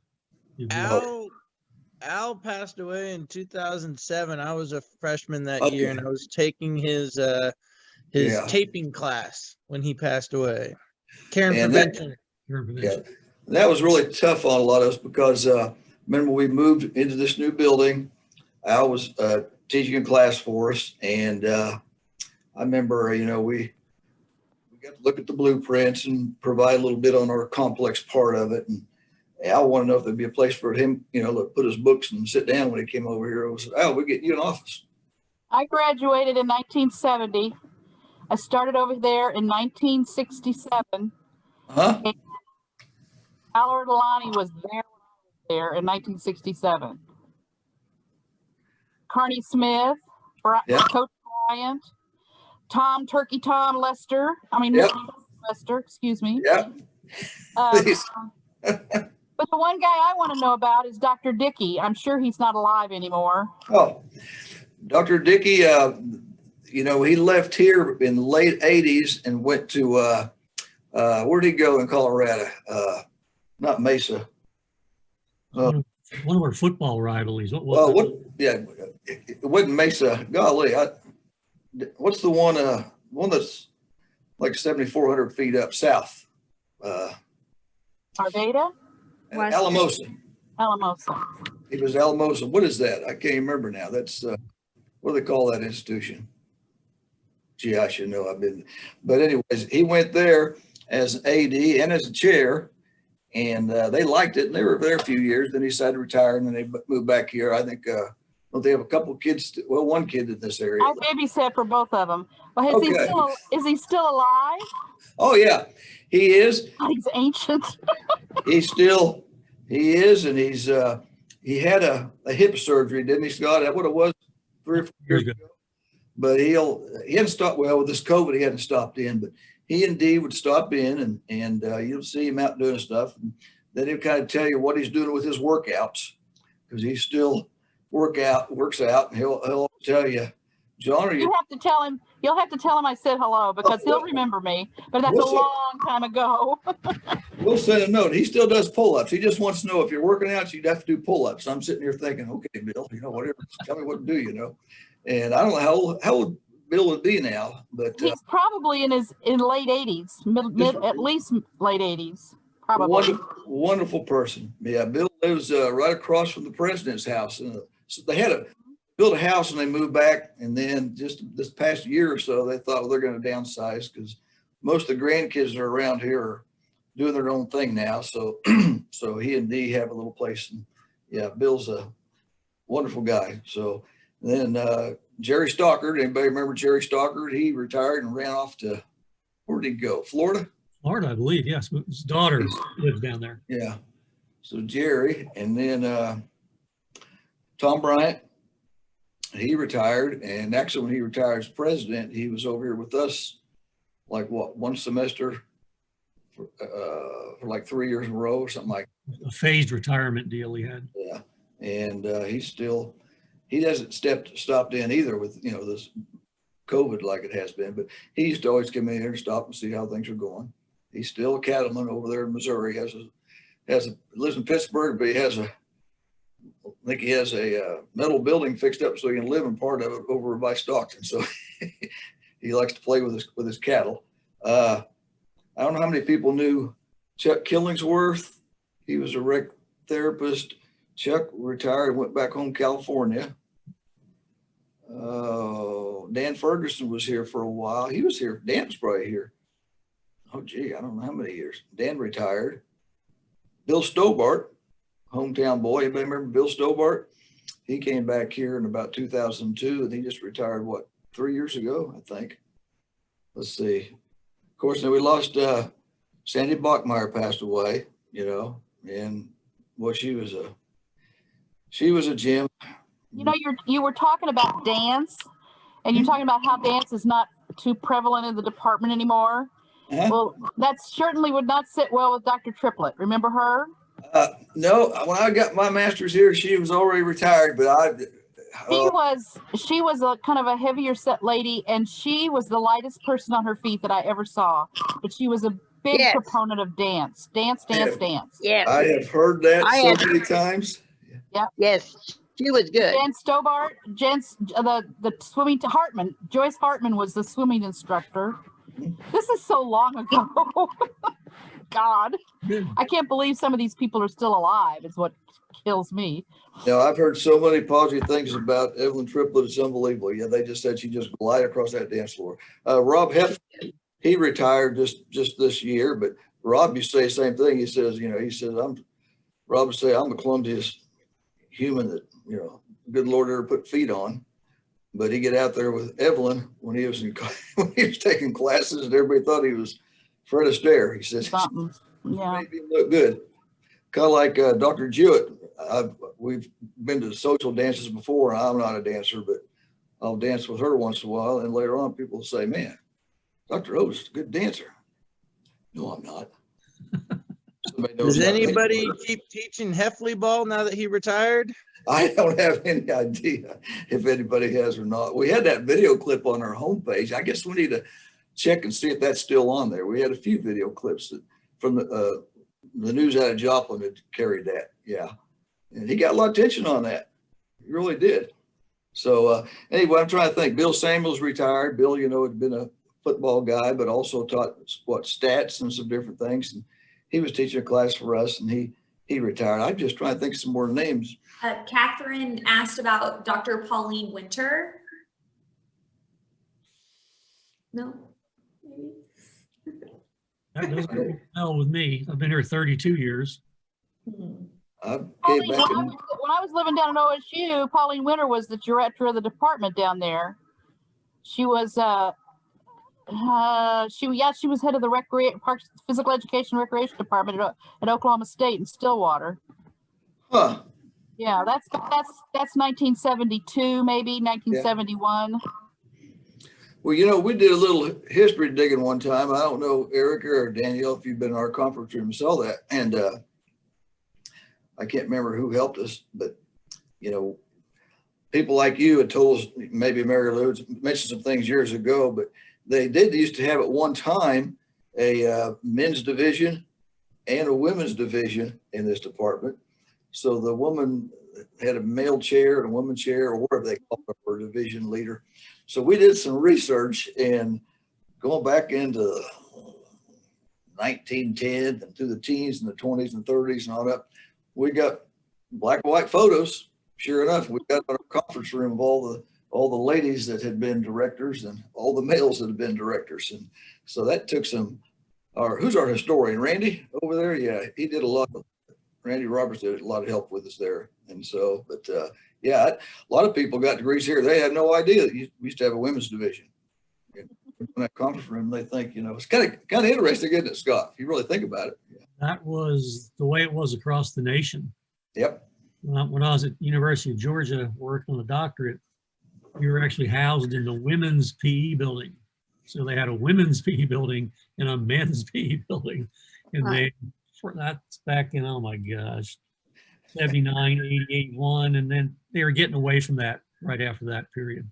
Speaker 5: Al passed away in 2007. I was a freshman that
Speaker 3: Okay.
Speaker 5: year, and I was taking his
Speaker 3: Yeah.
Speaker 5: taping class when he passed away. Care and
Speaker 3: And
Speaker 5: prevention.
Speaker 3: Yeah, that was really tough on a lot of us because remember we moved into this new building. Al was teaching a class for us, and I remember, you know, we got to look at the blueprints and provide a little bit on our complex part of it. And Al wanted to know if there'd be a place for him, you know, to put his books and sit down when he came over here. I said, Al, we get you an office.
Speaker 4: I graduated in 1970. I started over there in 1967.
Speaker 3: Huh?
Speaker 4: Al Ortolani was there in 1967. Carney Smith,
Speaker 3: Yeah.
Speaker 4: Coach Bryant, Turkey Tom Lester.
Speaker 3: Yep.
Speaker 4: Lester, excuse me.
Speaker 3: Yeah. Please.
Speaker 4: But the one guy I want to know about is Dr. Dickey. I'm sure he's not alive anymore.
Speaker 3: Oh, Dr. Dickey, you know, he left here in the late 80s and went to, where'd he go in Colorado? Not Mesa.
Speaker 2: One of our football rivalries. What was
Speaker 3: Well,
Speaker 2: it?
Speaker 3: what? Yeah, it wasn't Mesa. Golly, what's the one that's like 7,400 feet up south?
Speaker 4: Arvada?
Speaker 3: Alamosa.
Speaker 4: Alamosa.
Speaker 3: It was Alamosa. What is that? I can't remember now. That's what do they call that institution? Gee, I should know. But anyways, he went there as an AD and as a chair, and they liked it, and they were there a few years. Then he decided to retire, and then they moved back here. I think well, they have a couple of kids. Well, one kid in this area.
Speaker 4: I babysat for both of them. Well,
Speaker 3: Okay.
Speaker 4: is he still alive?
Speaker 3: Oh yeah, he is.
Speaker 4: He's ancient.
Speaker 3: He is, and he had a hip surgery, didn't he, Scott? That what it was 3 or 4 years ago. But he hadn't stopped. Well, with this COVID, he hadn't stopped in, but he indeed would stop in, and you'll see him out doing stuff. And then he'll kind of tell you what he's doing with his workouts, because he still works out, and he'll tell you, John, are you?
Speaker 4: You'll have to tell him I said hello, because he'll remember me. But that's a long time ago.
Speaker 3: We'll send a note. He still does pull-ups. He just wants to know if you're working out, you'd have to do pull-ups. I'm sitting here thinking, okay, Bill, you know, whatever, tell me what to do, you know. And I don't know how old Bill would be now, but
Speaker 4: He's probably in late 80s, mid at least late 80s, probably.
Speaker 3: wonderful person. Yeah, Bill lives right across from the president's house. So they had built a house and they moved back, and then just this past year or so, they thought, well, they're going to downsize because most of the grandkids that are around here are doing their own thing now. So so he and Dee have a little place, and yeah, Bill's a wonderful guy. So then Jerry Stockard, anybody remember Jerry Stockard? He retired and ran off to, where did he go? Florida?
Speaker 2: Florida, I believe. Yes, his daughter lives down there.
Speaker 3: Yeah. So Jerry, and then Tom Bryant, he retired. And actually when he retired as president, he was over here with us like what, one semester for like 3 years in a row or something like that.
Speaker 2: A phased retirement deal he had.
Speaker 3: Yeah. And he hasn't stopped in either with, you know, this COVID like it has been, but he used to always come in here and stop and see how things are going. He's still a cattleman over there in Missouri. Lives in Pittsburgh, but I think he has a metal building fixed up so he can live in part of it over by Stockton. So he likes to play with his cattle. I don't know how many people knew Chuck Killingsworth. He was a rec therapist. Chuck retired and went back home to California. Dan Ferguson was here for a while. He was here. Dan was probably here. Oh, gee, I don't know how many years. Dan retired. Bill Stobart, hometown boy. Anybody remember Bill Stobart? He came back here in about 2002, and he just retired, what, 3 years ago, I think. Let's see. Of course, then we lost Sandy Bachmeyer passed away, you know, and well, she was a gem.
Speaker 4: You know, you were talking about dance, and you're talking about how dance is not too prevalent in the department anymore. Well, that certainly would not sit well with Dr. Triplett. Remember her?
Speaker 3: No, when I got my master's here, she was already retired, but
Speaker 4: She was a kind of a heavier set lady, and she was the lightest person on her feet that I ever saw. But she was a big
Speaker 6: Yes.
Speaker 4: proponent of dance.
Speaker 6: Yes.
Speaker 3: I have heard that
Speaker 6: I
Speaker 3: so
Speaker 6: had-
Speaker 3: many times.
Speaker 6: Yes. She was good.
Speaker 4: Jen Stobart, the swimming to Hartman. Joyce Hartman was the swimming instructor. This is so long ago. God,
Speaker 2: Good.
Speaker 4: I can't believe some of these people are still alive. Is what kills me.
Speaker 3: Now, I've heard so many positive things about Evelyn Triplett. It's unbelievable. Yeah, they just said she just glided across that dance floor. Rob Heff, he retired just this year, but Rob used to say the same thing. He says, Rob would say, I'm the clumsiest human that, good Lord ever put feet on. But he'd get out there with Evelyn when he was when he was taking classes, and everybody thought he was Fred Astaire. He says,
Speaker 4: Something. Yeah.
Speaker 3: made me look good. Kind of like Dr. Jewett. We've been to social dances before, and I'm not a dancer, but I'll dance with her once in a while. And later on, people say, man, Dr. O's is a good dancer. No, I'm not.
Speaker 5: Does anybody keep teaching Heffley ball now that he retired?
Speaker 3: I don't have any idea if anybody has or not. We had that video clip on our homepage. I guess we need to check and see if that's still on there. We had a few video clips from the news out of Joplin that carried that. Yeah. And he got a lot of attention on that. He really did. So anyway, I'm trying to think. Bill Samuels retired. Bill, had been a football guy, but also taught stats and some different things. And he was teaching a class for us, and he retired. I'm just trying to think of some more names.
Speaker 1: Catherine asked about Dr. Pauline Winter. No? Maybe?
Speaker 2: That doesn't go well with me. I've been here 32 years.
Speaker 4: Pauline, when I was living down at OSU, Pauline Winter was the director of the department down there. She was she was head of the Parks, Physical Education Recreation Department at Oklahoma State in Stillwater.
Speaker 3: Huh.
Speaker 4: Yeah, that's 1972, maybe 1971. Yeah.
Speaker 3: Well, we did a little history digging one time. I don't know, Erica or Danielle, if you've been in our conference room and saw that. And I can't remember who helped us, but, people like you had told us, maybe Mary Lou mentioned some things years ago, but they used to have at one time a men's division and a women's division in this department. So the woman had a male chair and a woman chair, or whatever they call her, or division leader. So we did some research, and going back into 1910 and through the teens and the 20s and 30s and all that, we got black and white photos. Sure enough, we got our conference room of all the ladies that had been directors and all the males that had been directors. And so that took who's our historian, Randy over there? Yeah, he did Randy Roberts did a lot of help with us there. And so, but yeah, a lot of people got degrees here. They had no idea that we used to have a women's division. In that conference room, they think, it's kind of interesting, isn't it, Scott? If you really think about it. Yeah.
Speaker 2: That was the way it was across the nation.
Speaker 3: Yep.
Speaker 2: When I was at University of Georgia working on a doctorate, we were actually housed in the women's PE building. So they had a women's PE building and a men's PE building. And that's back in, oh my gosh, 79, 88, 1. And then they were getting away from that right after that period.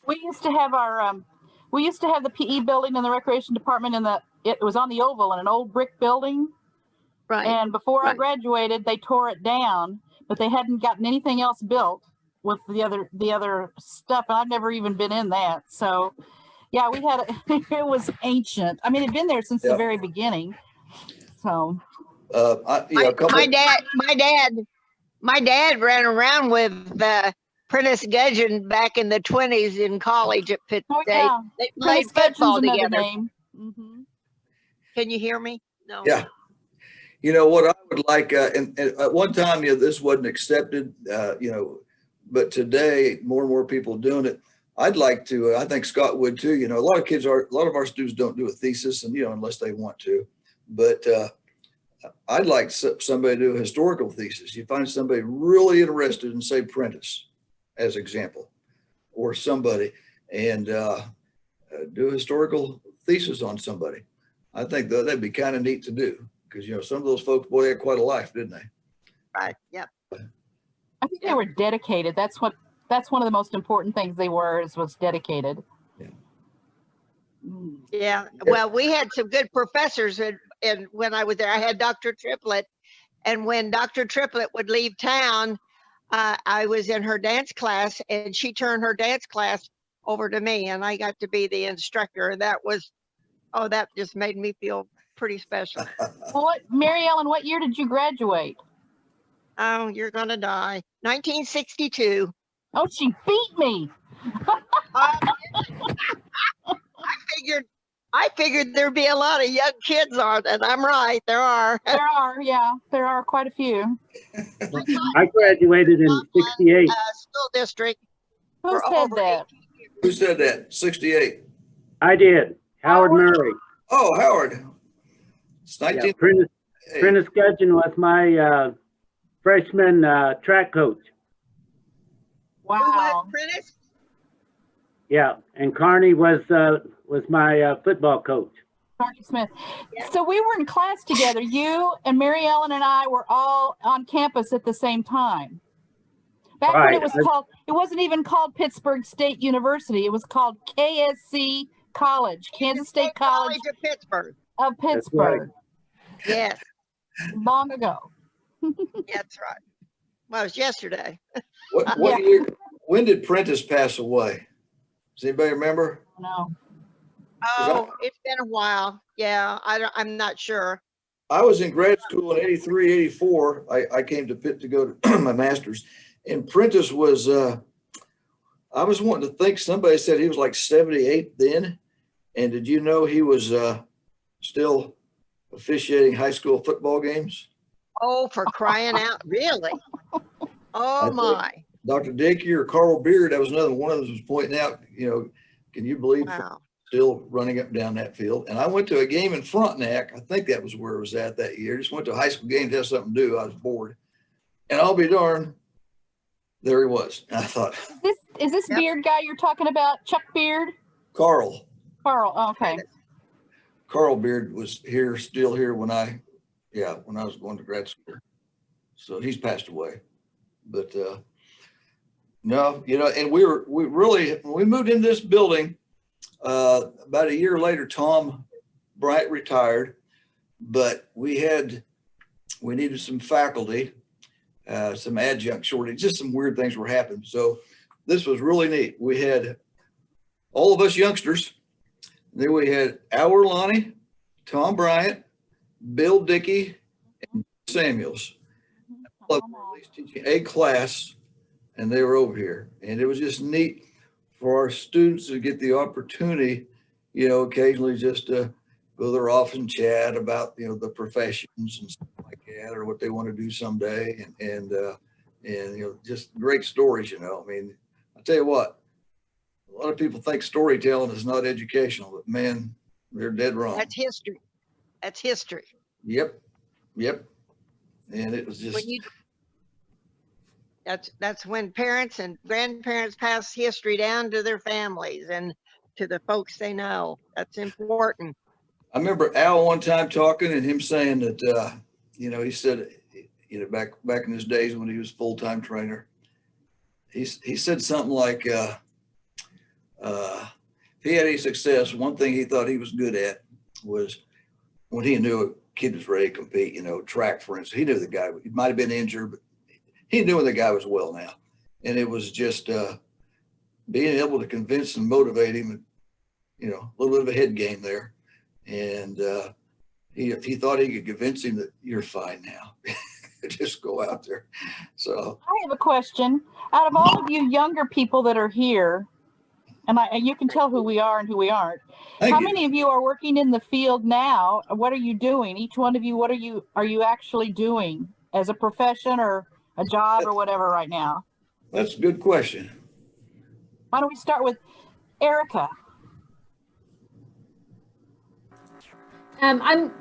Speaker 4: We used to have the PE building in the recreation department, it was on the Oval in an old brick building.
Speaker 6: Right.
Speaker 4: And before I graduated, they tore it down, but they hadn't gotten anything else built with the other stuff. And I've never even been in that. So yeah, it was ancient. I mean, it'd been there since the very beginning. So
Speaker 6: my dad ran around with Prentice Gudgeon back in the 20s in college at Pittsburgh.
Speaker 4: Oh, yeah.
Speaker 6: They played football together.
Speaker 4: Mm-hmm.
Speaker 6: Can you hear me? No.
Speaker 3: Yeah. What I would like, and at one time, this wasn't accepted, but today more and more people doing it. I'd like to, I think Scott would too, a lot of our students don't do a thesis and, unless they want to, but I'd like somebody to do a historical thesis. You find somebody really interested in, say, Prentice as example, or somebody, and do a historical thesis on somebody. I think that'd be kind of neat to do, because, some of those folks, boy, they had quite a life, didn't they?
Speaker 6: Right. Yep.
Speaker 4: I think they were dedicated. That's one of the most important things they was dedicated.
Speaker 3: Yeah.
Speaker 6: Yeah. Well, we had some good professors, and when I was there, I had Dr. Triplett, and when Dr. Triplett would leave town, I was in her dance class, and she turned her dance class over to me, and I got to be the instructor. That just made me feel pretty special.
Speaker 4: Well, Mary Ellen, what year did you graduate?
Speaker 6: Oh, you're gonna die. 1962.
Speaker 4: Oh, she beat me.
Speaker 6: I figured there'd be a lot of young kids on, and I'm right. There are.
Speaker 4: There are quite a few.
Speaker 7: I graduated in '68.
Speaker 6: School district.
Speaker 4: Who said that?
Speaker 3: Who said that? 68.
Speaker 7: I did. Howard Murray.
Speaker 3: Oh, Howard. It's
Speaker 7: Yeah,
Speaker 3: 19.
Speaker 7: Prentice Gudgeon was my freshman track coach.
Speaker 4: Wow.
Speaker 6: Prentice?
Speaker 7: Yeah, and Carney was my football coach.
Speaker 4: Carney Smith. So we were in class together. You and Mary Ellen and I were all on campus at the same time. Back when it was called, it wasn't even called Pittsburgh State University. It was called KSC College, Kansas State College
Speaker 6: of Pittsburgh.
Speaker 4: of Pittsburgh.
Speaker 6: Yes,
Speaker 4: Long ago.
Speaker 6: that's right. Well, it was yesterday.
Speaker 3: What year? When did Prentice pass away? Does anybody remember?
Speaker 4: No.
Speaker 6: Oh, it's been a while. Yeah, I'm not sure.
Speaker 3: I was in grad school in 83, 84. I came to Pitt to go to my master's, and Prentice was, I was wanting to think, somebody said he was like 78 then. And did you know he was still officiating high school football games?
Speaker 6: Oh, for crying out. Really? Oh, my.
Speaker 3: Dr. Dickey or Carl Beard, that was another one of them was pointing out, can you believe
Speaker 6: Wow.
Speaker 3: still running up and down that field? And I went to a game in Frontenac. I think that was where it was at that year. Just went to a high school game to have something to do. I was bored. And I'll be darned, there he was. And I thought,
Speaker 4: Is this
Speaker 6: Yep.
Speaker 4: Beard guy you're talking about? Chuck Beard?
Speaker 3: Carl
Speaker 4: Carl. Okay.
Speaker 3: Beard was still here when I was going to grad school. So he's passed away. But no, and we really, when we moved into this building, about a year later, Tom Bryant retired, but we needed some faculty, some adjunct shortage, just some weird things were happening. So this was really neat. We had all of us youngsters. Then we had Al Lonnie, Tom Bryant, Bill Dickey, and Samuels. At least teaching a class, and they were over here. And it was just neat for our students to get the opportunity, occasionally just to go to their office and chat about, the professions and stuff like that, or what they want to do someday. And just great stories, I mean, I'll tell you what, a lot of people think storytelling is not educational, but man, they're dead wrong.
Speaker 6: That's history. That's history.
Speaker 3: Yep. And it was just,
Speaker 6: that's when parents and grandparents pass history down to their families and to the folks they know. That's important.
Speaker 3: I remember Al one time talking and him saying that, he said, back in his days when he was full-time trainer, he said something like, if he had any success, one thing he thought he was good at was when he knew a kid was ready to compete, track, for instance. He knew the guy, he might've been injured, but he knew when the guy was well now. And it was just being able to convince and motivate him, a little bit of a head game there. And if he thought he could convince him that you're fine now, just go out there. So
Speaker 4: I have a question. Out of all of you younger people that are here, and you can tell who we are and who we aren't. How many of you are working in the field now? What are you doing? Each one of you, what are you actually doing as a profession or a job or whatever right now?
Speaker 3: That's a good question.
Speaker 4: Why don't we start with Erica?
Speaker 8: I'm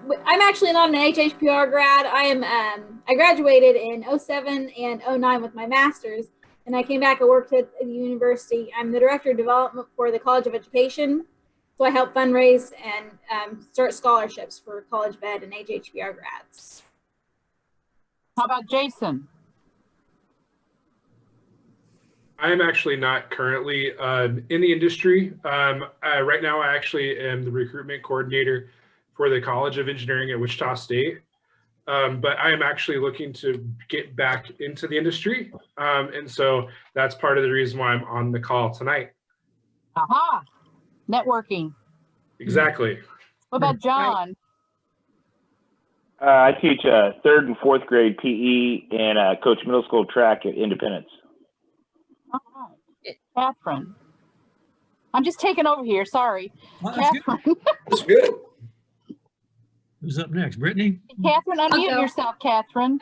Speaker 8: actually not an HHPR grad. I graduated in 07 and 09 with my master's, and I came back and worked at the university. I'm the director of development for the College of Education, So I help fundraise and start scholarships for college ed and HHPR grads.
Speaker 4: How about Jason?
Speaker 9: I'm actually not currently in the industry. Right now, I actually am the recruitment coordinator for the College of Engineering at Wichita State. But I am actually looking to get back into the industry. And so that's part of the reason why I'm on the call tonight.
Speaker 4: Aha, networking.
Speaker 9: Exactly.
Speaker 4: What about John?
Speaker 10: I teach 3rd and 4th grade PE and coach middle school track at Independence.
Speaker 4: All right. Catherine. I'm just taking over here. Sorry.
Speaker 2: Well, that's good.
Speaker 4: Catherine.
Speaker 3: That's good.
Speaker 2: Who's up next? Brittany?
Speaker 4: Catherine, unmute
Speaker 8: go.
Speaker 4: yourself, Catherine.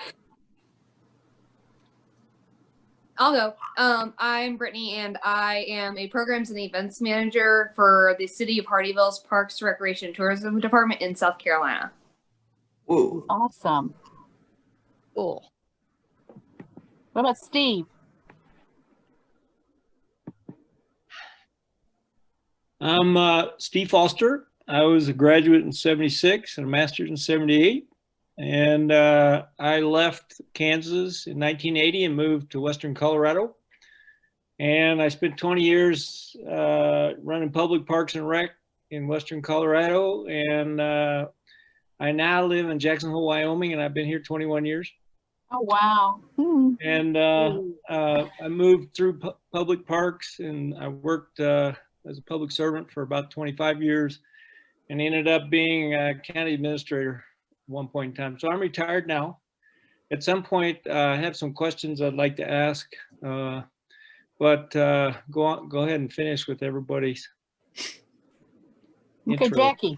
Speaker 11: I'll go. I'm Brittany, and I am a programs and events manager for the City of Hardyville's Parks, Recreation, and Tourism Department in South Carolina.
Speaker 3: Whoa.
Speaker 4: Awesome.
Speaker 6: Cool.
Speaker 4: What about Steve?
Speaker 12: I'm Steve Foster. I was a graduate in 76 and a master's in 78. And I left Kansas in 1980 and moved to Western Colorado. And I spent 20 years running public parks and rec in Western Colorado. And I now live in Jacksonville, Wyoming, and I've been here 21 years.
Speaker 4: Oh, wow.
Speaker 12: And I moved through public parks, and I worked as a public servant for about 25 years and ended up being a county administrator at one point in time. So I'm retired now. At some point, I have some questions I'd like to ask, but go ahead and finish with everybody's
Speaker 4: Okay,
Speaker 12: intro.
Speaker 4: Jackie.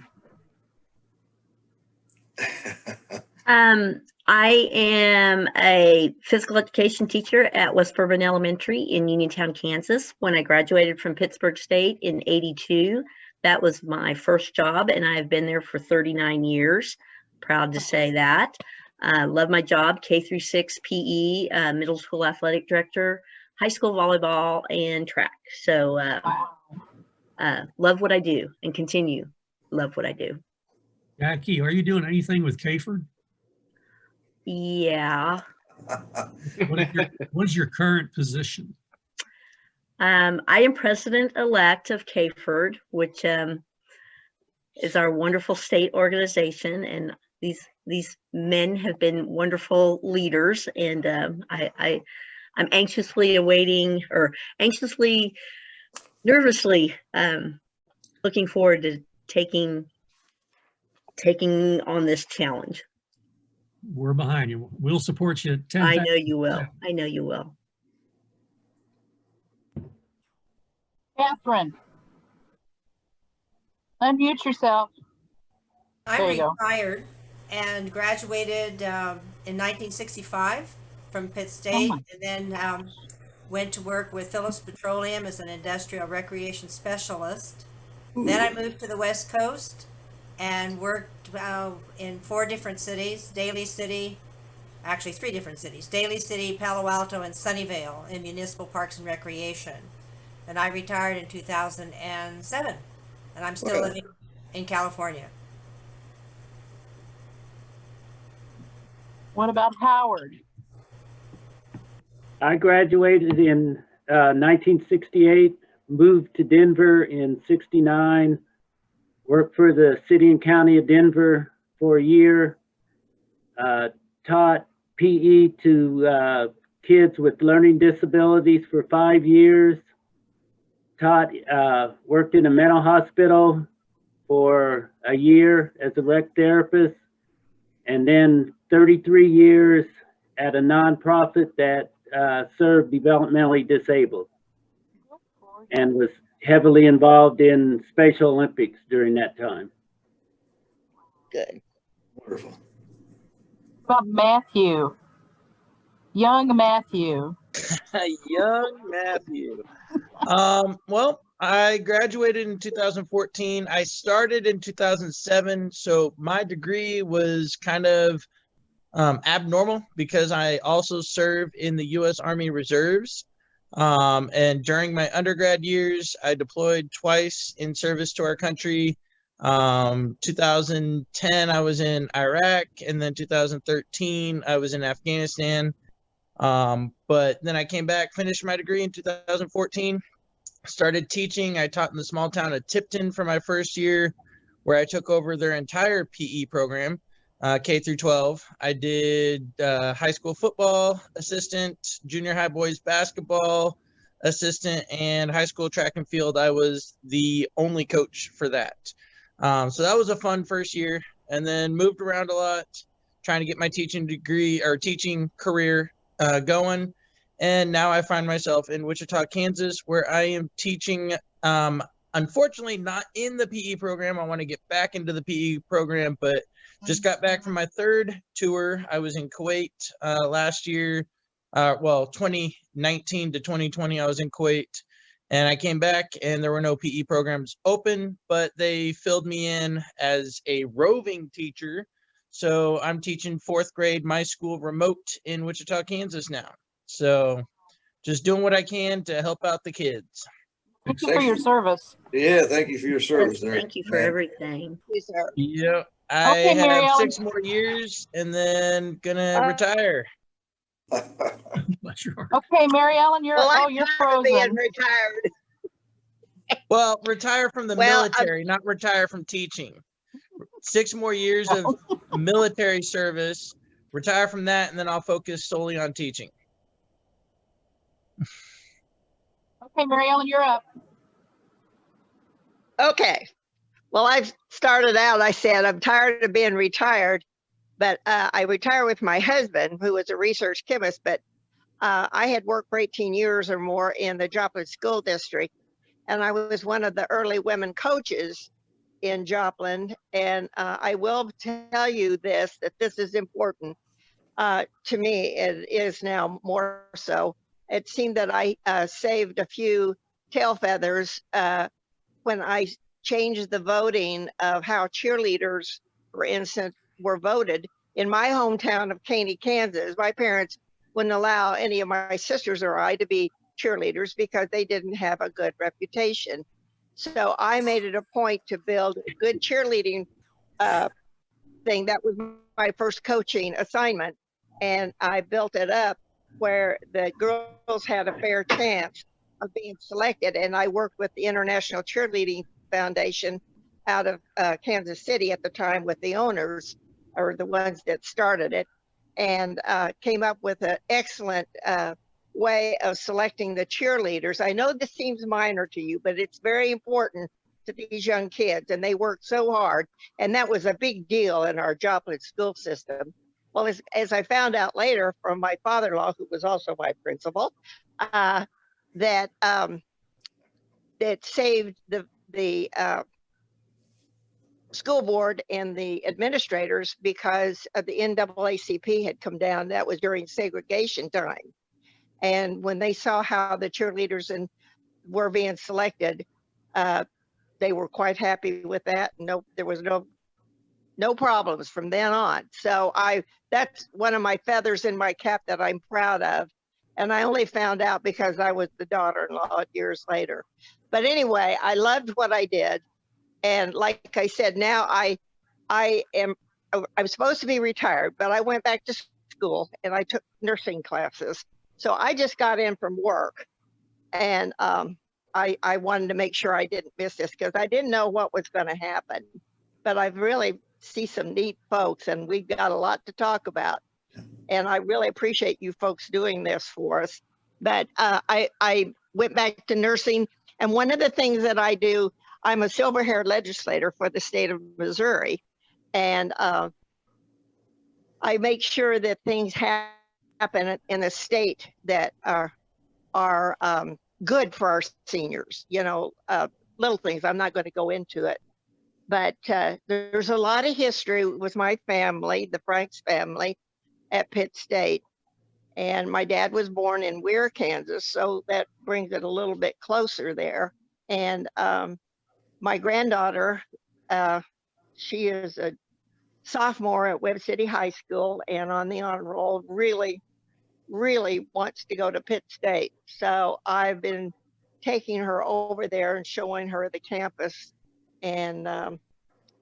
Speaker 13: I am a physical education teacher at West Bourbon Elementary in Uniontown, Kansas. When I graduated from Pittsburgh State in '82, that was my first job, and I've been there for 39 years. Proud to say that. Love my job, K-6 PE, middle school athletic director, high school volleyball, and track. So love what I do and continue love what I do.
Speaker 2: Jackie, are you doing anything with Kayford?
Speaker 13: Yeah.
Speaker 2: What is your current position?
Speaker 13: I am president-elect of Kayford, which is our wonderful state organization, and these men have been wonderful leaders, and I'm anxiously awaiting, or nervously looking forward to taking on this challenge.
Speaker 2: We're behind you. We'll support you. 10
Speaker 13: I know you will. I know you will.
Speaker 4: Catherine. Unmute yourself.
Speaker 14: I
Speaker 4: There you go.
Speaker 14: retired and graduated in 1965 from Pitt State,
Speaker 4: my.
Speaker 14: and then went to work with Phillips Petroleum as an industrial recreation specialist. Then I moved to the West Coast and worked in 4 different cities, Daly City, actually 3 different cities, Daly City, Palo Alto, and Sunnyvale in municipal parks and recreation. And I retired in 2007, and I'm still living in California.
Speaker 4: What about Howard?
Speaker 7: I graduated in 1968, moved to Denver in '69, worked for the city and county of Denver for a year, taught PE to kids with learning disabilities for 5 years, worked in a mental hospital for a year as a rec therapist, and then 33 years at a nonprofit that served developmentally disabled, and was heavily involved in Special Olympics during that time.
Speaker 6: Good.
Speaker 3: Wonderful.
Speaker 4: What about Matthew? Young Matthew.
Speaker 5: Young Matthew. Well, I graduated in 2014. I started in 2007, so my degree was kind of abnormal because I also served in the U.S. Army Reserves. And during my undergrad years, I deployed twice in service to our country. 2010, I was in Iraq, and then 2013, I was in Afghanistan. But then I came back, finished my degree in 2014, started teaching. I taught in the small town of Tipton for my first year, where I took over their entire PE program, K through 12. I did high school football assistant, junior high boys basketball assistant, and high school track and field. I was the only coach for that. So that was a fun first year, and then moved around a lot, trying to get my teaching degree or teaching career going. And now I find myself in Wichita, Kansas, where I am teaching, unfortunately not in the PE program. I want to get back into the PE program, but just got back from my third tour. I was in Kuwait last year. 2019 to 2020, I was in Kuwait. And I came back and there were no PE programs open, but they filled me in as a roving teacher. So I'm teaching 4th grade my school remote in Wichita, Kansas now. So just doing what I can to help out the kids.
Speaker 4: Thank you for your service.
Speaker 3: Yeah, thank you for your service there.
Speaker 13: Thank you for everything.
Speaker 5: Yep. I
Speaker 4: Okay, Mary
Speaker 5: have
Speaker 4: Ellen.
Speaker 5: 6 more years and then gonna retire.
Speaker 4: Okay, Mary Ellen, you're you're frozen.
Speaker 6: Being retired.
Speaker 5: Well, retire from the military, not retire from teaching. 6 more years of military service, retire from that, and then I'll focus solely on teaching.
Speaker 4: Okay, Mary Ellen, you're up.
Speaker 6: Okay. Well, I've started out, I said, I'm tired of being retired, but I retired with my husband, who was a research chemist, but I had worked for 18 years or more in the Joplin School District, and I was one of the early women coaches in Joplin. And I will tell you this, that this is important to me. It is now more so. It seemed that I saved a few tail feathers when I changed the voting of how cheerleaders, for instance, were voted. In my hometown of Caney, Kansas, my parents wouldn't allow any of my sisters or I to be cheerleaders because they didn't have a good reputation. So I made it a point to build a good cheerleading thing. That was my first coaching assignment. And I built it up where the girls had a fair chance of being selected. And I worked with the International Cheerleading Foundation out of Kansas City at the time with the owners, or the ones that started it, and came up with an excellent way of selecting the cheerleaders. I know this seems minor to you, but it's very important to these young kids, and they work so hard. And that was a big deal in our Joplin school system. Well, as I found out later from my father-in-law, who was also my principal, that saved the school board and the administrators, because of the NAACP had come down. That was during segregation time. And when they saw how the cheerleaders were being selected, they were quite happy with that. There was no problems from then on. So that's one of my feathers in my cap that I'm proud of. And I only found out because I was the daughter-in-law years later. But anyway, I loved what I did. And like I said, now I'm supposed to be retired, but I went back to school and I took nursing classes. So I just got in from work, and I wanted to make sure I didn't miss this because I didn't know what was going to happen. But I really see some neat folks, and we've got a lot to talk about. And I really appreciate you folks doing this for us. But I went back to nursing, and one of the things that I do, I'm a silver-haired legislator for the state of Missouri, and I make sure that things happen in a state that are good for our seniors. You know, little things. I'm not going to go into it, but there's a lot of history with my family, the Franks family, at Pitt State, and my dad was born in Weir, Kansas, so that brings it a little bit closer there. And my granddaughter, she is a sophomore at Webb City High School and on the honor roll, really really wants to go to Pitt State. So I've been taking her over there and showing her the campus. And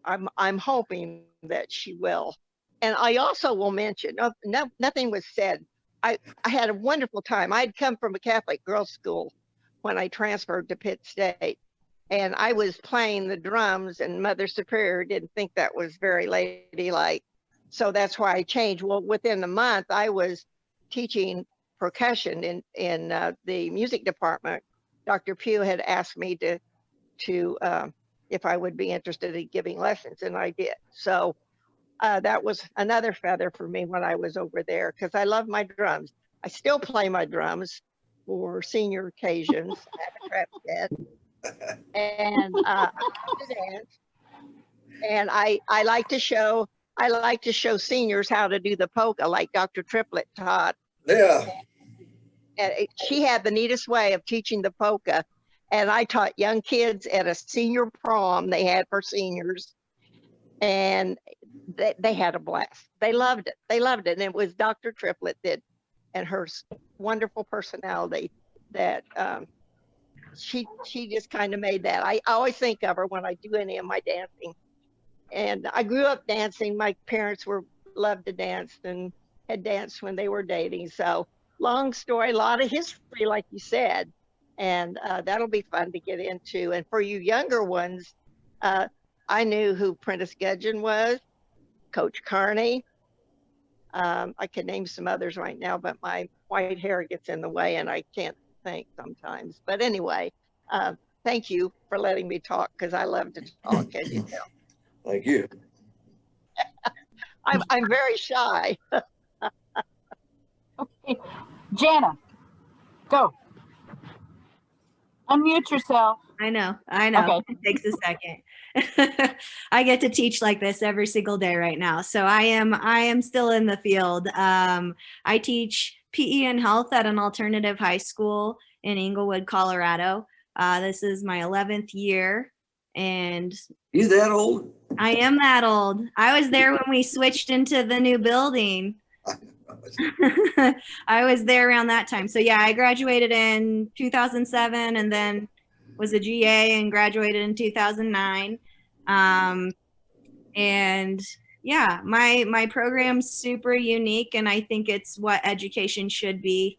Speaker 6: I'm hoping that she will. And I also will mention, nothing was said. I had a wonderful time. I'd come from a Catholic girls' school when I transferred to Pitt State. And I was playing the drums, and Mother Superior didn't think that was very ladylike. So that's why I changed. Well, within a month, I was teaching percussion in the music department. Dr. Pugh had asked me to if I would be interested in giving lessons, and I did. So that was another feather for me when I was over there, because I love my drums. I still play my drums for senior occasions. I have a trap set, and I like to dance. And I like to show seniors how to do the polka, like Dr. Triplett taught.
Speaker 3: Yeah.
Speaker 6: And she had the neatest way of teaching the polka. And I taught young kids at a senior prom they had for seniors. And they had a blast. They loved it. They loved it. And it was Dr. Triplett and her wonderful personality that she just kind of made that. I always think of her when I do any of my dancing. And I grew up dancing. My parents loved to dance and had danced when they were dating. So long story, a lot of history, like you said. And that'll be fun to get into. And for you younger ones, I knew who Prentice Gudgeon was, Coach Carney. I can name some others right now, but my white hair gets in the way and I can't think sometimes. But anyway, thank you for letting me talk, because I love to talk, as you tell.
Speaker 3: Thank you.
Speaker 6: I'm very shy.
Speaker 4: Okay, Jana, go. Unmute yourself.
Speaker 15: I know. Okay. It takes a second. I get to teach like this every single day right now. So I am still in the field. I teach PE and health at an alternative high school in Englewood, Colorado. This is my 11th year. And
Speaker 3: you that old?
Speaker 15: I am that old. I was there when we switched into the new building. I was there around that time. So yeah, I graduated in 2007 and then was a GA and graduated in 2009. And yeah, my program's super unique, and I think it's what education should be.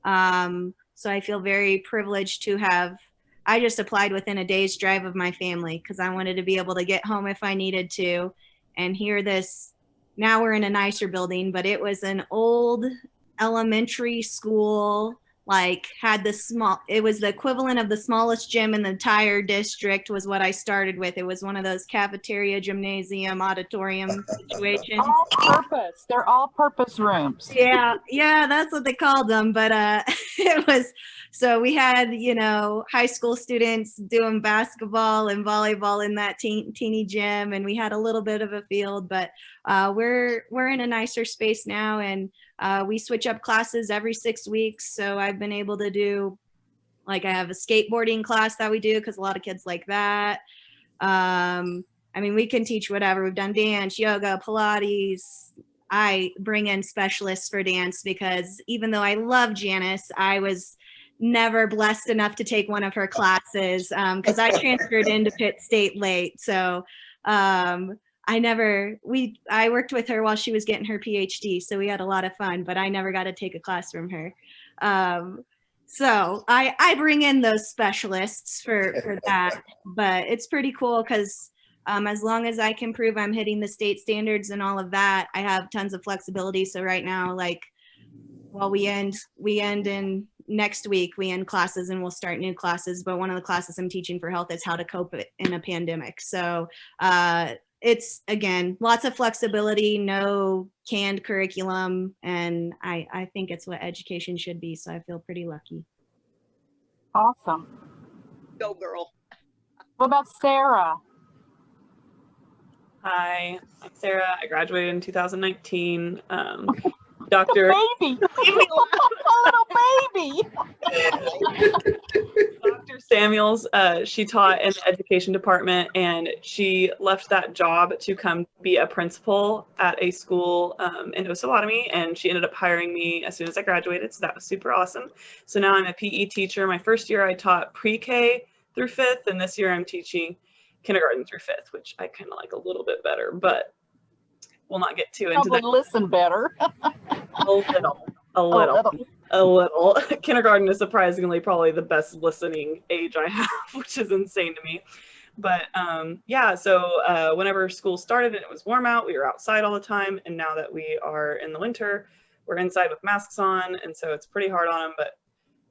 Speaker 15: So I feel very privileged to have, I just applied within a day's drive of my family because I wanted to be able to get home if I needed to and hear this. Now we're in a nicer building, but it was an old elementary school, like had it was the equivalent of the smallest gym in the entire district was what I started with. It was one of those cafeteria, gymnasium, auditorium situations.
Speaker 4: All purpose. They're all purpose rooms.
Speaker 15: Yeah, that's what they called them. But it was, so we had, high school students doing basketball and volleyball in that teeny gym, and we had a little bit of a field, but we're in a nicer space now, and we switch up classes every 6 weeks. So I've been able to do, like, I have a skateboarding class that we do because a lot of kids like that. We can teach whatever. We've done dance, yoga, Pilates. I bring in specialists for dance because even though I love Janice, I was never blessed enough to take one of her classes because I transferred into Pitt State late. So I worked with her while she was getting her PhD. So we had a lot of fun, but I never got to take a class from her. So I bring in those specialists for that, but it's pretty cool because as long as I can prove I'm hitting the state standards and all of that, I have tons of flexibility. So right now, we end in next week, we end classes and we'll start new classes. But one of the classes I'm teaching for health is how to cope in a pandemic. So it's, again, lots of flexibility, no canned curriculum. And I think it's what education should be. So I feel pretty lucky.
Speaker 4: Awesome.
Speaker 6: Go girl.
Speaker 4: What about Sarah?
Speaker 16: Hi, I'm Sarah. I graduated in 2019. Dr.
Speaker 4: Baby. A little baby.
Speaker 16: Dr. Samuel Daniels. She taught in the education department, and she left that job to come be a principal at a school in Osawatomie, and she ended up hiring me as soon as I graduated, so that was super awesome. So now I'm a PE teacher. My first year I taught pre-K through 5th, and this year I'm teaching kindergarten through 5th, which I kind of like a little bit better, but we'll not get too into
Speaker 4: Probably
Speaker 16: that.
Speaker 4: listen better.
Speaker 16: A little. Kindergarten is surprisingly probably the best listening age I have, which is insane to me. But yeah, so whenever school started and it was warm out, we were outside all the time. And now that we are in the winter, we're inside with masks on. And so it's pretty hard on them, but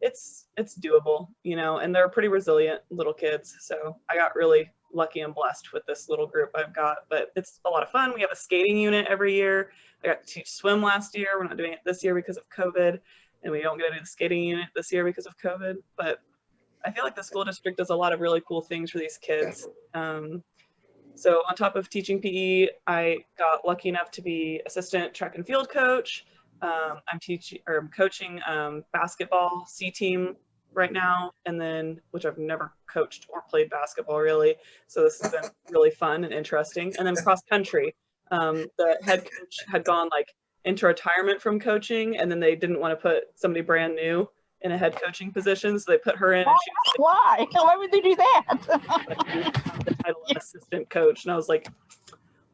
Speaker 16: it's doable, you know, and they're pretty resilient little kids. So I got really lucky and blessed with this little group I've got, but it's a lot of fun. We have a skating unit every year. I got to teach swim last year. We're not doing it this year because of COVID, and we don't get to do the skating unit this year because of COVID, but I feel like the school district does a lot of really cool things for these kids. So on top of teaching PE, I got lucky enough to be assistant track and field coach. I'm coaching basketball C team right now, and then, which I've never coached or played basketball really. So this has been really fun and interesting. And then cross country, the head coach had gone like into retirement from coaching, and then they didn't want to put somebody brand new in a head coaching position, so they put her in. And she was like,
Speaker 4: why would they do that?
Speaker 16: The title of assistant coach, and I was like,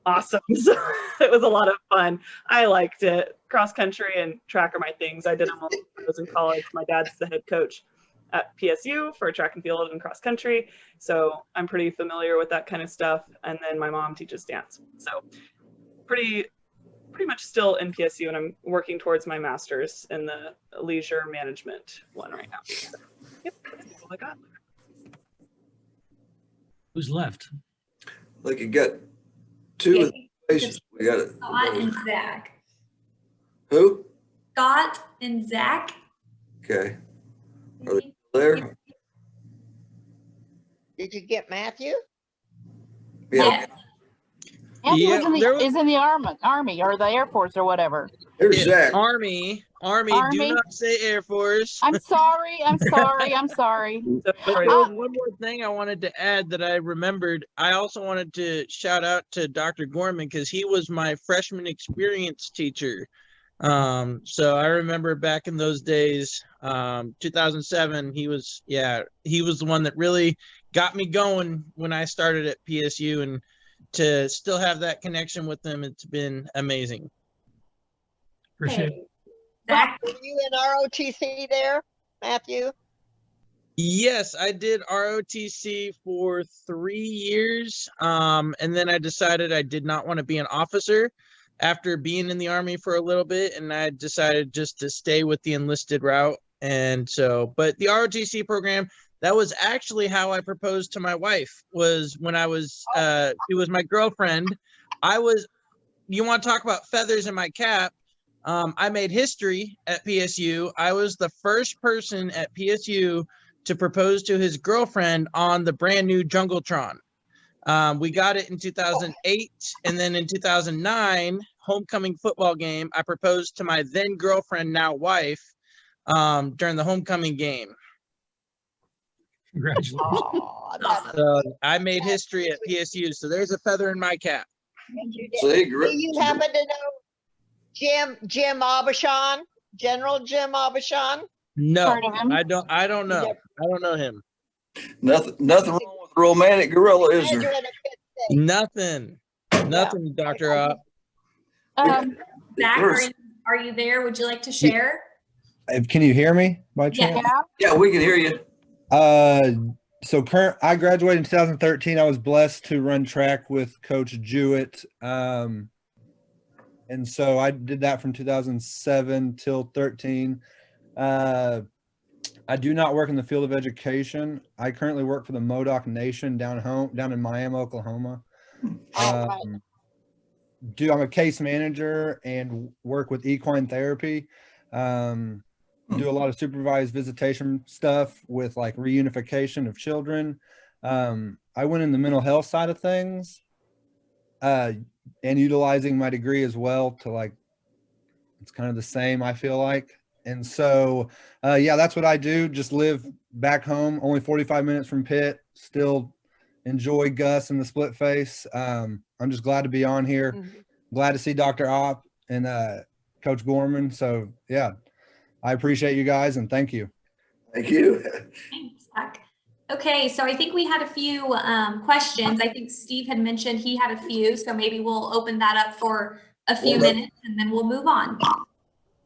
Speaker 16: awesome. So it was a lot of fun. I liked it. Cross country and track are my things. I did them when I was in college. My dad's the head coach at PSU for track and field and cross country, so I'm pretty familiar with that kind of stuff. And then my mom teaches dance, so pretty much still in PSU, and I'm working towards my master's in the leisure management one right now. So, yep, that's all I got.
Speaker 2: Who's left?
Speaker 3: Like you got two of the places. We got it.
Speaker 1: Scott and Zach.
Speaker 3: Who?
Speaker 1: Scott and Zach.
Speaker 3: Okay. Are they there?
Speaker 6: Did you get Matthew?
Speaker 3: Yeah.
Speaker 4: Andy
Speaker 5: Yeah,
Speaker 4: is in the army or the Air Force or whatever.
Speaker 3: Here's
Speaker 5: It's
Speaker 3: Zach.
Speaker 5: Army. Do not say Air Force.
Speaker 4: I'm sorry.
Speaker 5: There was one more thing I wanted to add that I remembered. I also wanted to shout out to Dr. Gorman because he was my freshman experience teacher. So I remember back in those days, 2007, he was the one that really got me going when I started at PSU, and to still have that connection with them, it's been amazing.
Speaker 2: Appreciate it.
Speaker 6: Zach, were you in ROTC there, Matthew?
Speaker 5: Yes, I did ROTC for 3 years. And then I decided I did not want to be an officer after being in the Army for a little bit. And I decided just to stay with the enlisted route. And so, but the ROTC program, that was actually how I proposed to my wife, was when I was, she was my girlfriend. You want to talk about feathers in my cap? I made history at PSU. I was the first person at PSU to propose to his girlfriend on the brand new Jungletron. We got it in 2008, and then in 2009, homecoming football game, I proposed to my then girlfriend, now wife, during the homecoming game.
Speaker 2: Congratulations.
Speaker 5: So I made history at PSU, so there's a feather in my cap.
Speaker 3: See,
Speaker 6: Do you happen to know Jim Aubuchon, General Jim Aubuchon?
Speaker 5: No,
Speaker 4: Heard of him?
Speaker 5: I don't know. I don't know him.
Speaker 3: Nothing wrong with the romantic gorilla, is there?
Speaker 5: Nothing, Dr. Opp.
Speaker 1: Zach, are you there? Would you like to share?
Speaker 17: Can you hear me by chance?
Speaker 3: Yeah, we can hear you.
Speaker 17: I graduated in 2013. I was blessed to run track with Coach Jewett. And so I did that from 2007 till 13. I do not work in the field of education. I currently work for the Modoc Nation down in Miami, Oklahoma. I'm a case manager and work with equine therapy. Do a lot of supervised visitation stuff with like reunification of children. I went in the mental health side of things, and utilizing my degree as well to like, it's kind of the same, I feel like. And so, yeah, that's what I do. Just live back home, only 45 minutes from Pitt. Still enjoy Gus and the split face. I'm just glad to be on here. Glad to see Dr. Opp and Coach Gorman. So, yeah, I appreciate you guys and thank you.
Speaker 3: Thank you.
Speaker 1: Thanks, Zach. Okay, so I think we had a few questions. I think Steve had mentioned he had a few, so maybe we'll open that up for a few minutes and then we'll move on.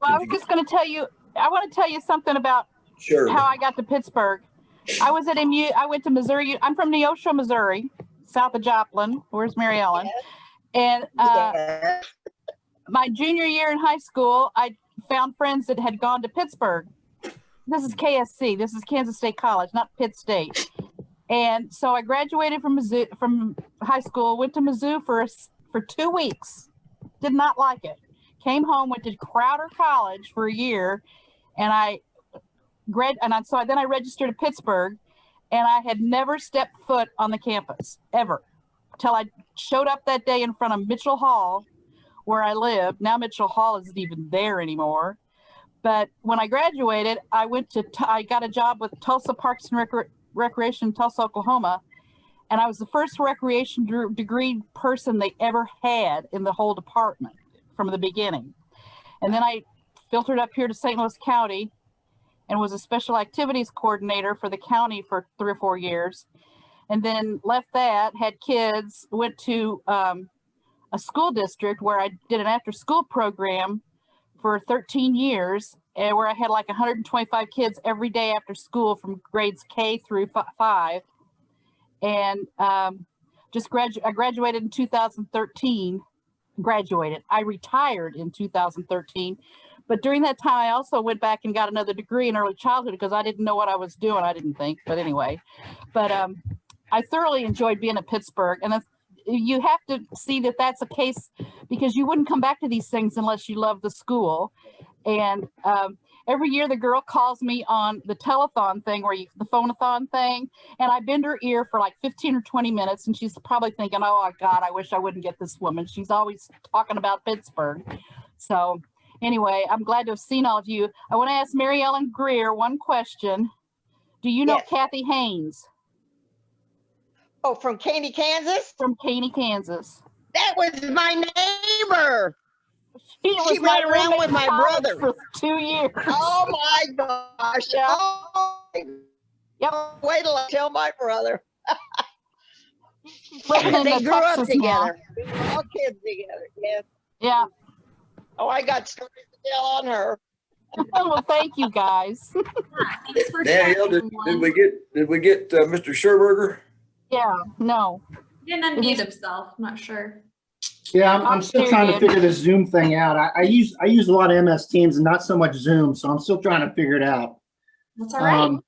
Speaker 4: Well, I was just going to tell you, I want to tell you something about how I got to Pittsburgh. I was at MU, I went to Missouri. I'm from Neosho, Missouri, south of Joplin. Where's Mary Ellen? And my junior year in high school, I found friends that had gone to Pittsburgh. This is KSC. This is Kansas State College, not Pitt State. And so I graduated from Mizzou, from high school, went to Mizzou for 2 weeks. Did not like it. Came home, went to Crowder College for a year, and so then I registered at Pittsburgh, and I had never stepped foot on the campus ever till I showed up that day in front of Mitchell Hall, where I lived. Now Mitchell Hall isn't even there anymore. But when I graduated, I got a job with Tulsa Parks and Recreation in Tulsa, Oklahoma, and I was the first recreation degree person they ever had in the whole department from the beginning. And then I filtered up here to St. Louis County and was a special activities coordinator for the county for 3 or 4 years. And then left that, had kids, went to a school district where I did an after school program for 13 years, and where I had like 125 kids every day after school from grades K through 5. And I graduated in 2013. I retired in 2013. But during that time, I also went back and got another degree in early childhood because I didn't know what I was doing. I didn't think, but anyway. But I thoroughly enjoyed being at Pittsburgh. And you have to see that that's a case because you wouldn't come back to these things unless you love the school. And every year the girl calls me on the telethon thing, the phone-a-thon thing, and I bend her ear for like 15 or 20 minutes, and she's probably thinking, oh God, I wish I wouldn't get this woman. She's always talking about Pittsburgh. So anyway, I'm glad to have seen all of you. I want to ask Mary Ellen Greer one question. Do you know Kathy Haynes?
Speaker 6: Oh, from Caney, Kansas?
Speaker 4: From Caney, Kansas.
Speaker 6: That was my neighbor.
Speaker 4: She
Speaker 6: ran around with my brother
Speaker 4: for 2 years.
Speaker 6: Oh my gosh.
Speaker 4: Yeah.
Speaker 6: Oh,
Speaker 4: yep.
Speaker 6: Wait till I tell my brother.
Speaker 4: They
Speaker 6: grew up together. We were all kids together. Yes.
Speaker 4: Yeah.
Speaker 6: Oh, I got stories to tell on her.
Speaker 4: Well, thank you guys.
Speaker 1: Thanks for
Speaker 3: Danielle, did we get Mr. Sherberger?
Speaker 4: Yeah, no.
Speaker 1: He didn't unmute himself. I'm not sure.
Speaker 18: Yeah, I'm still trying to figure this Zoom thing out. I use a lot of MS Teams and not so much Zoom, so I'm still trying to figure it out.
Speaker 1: That's all right.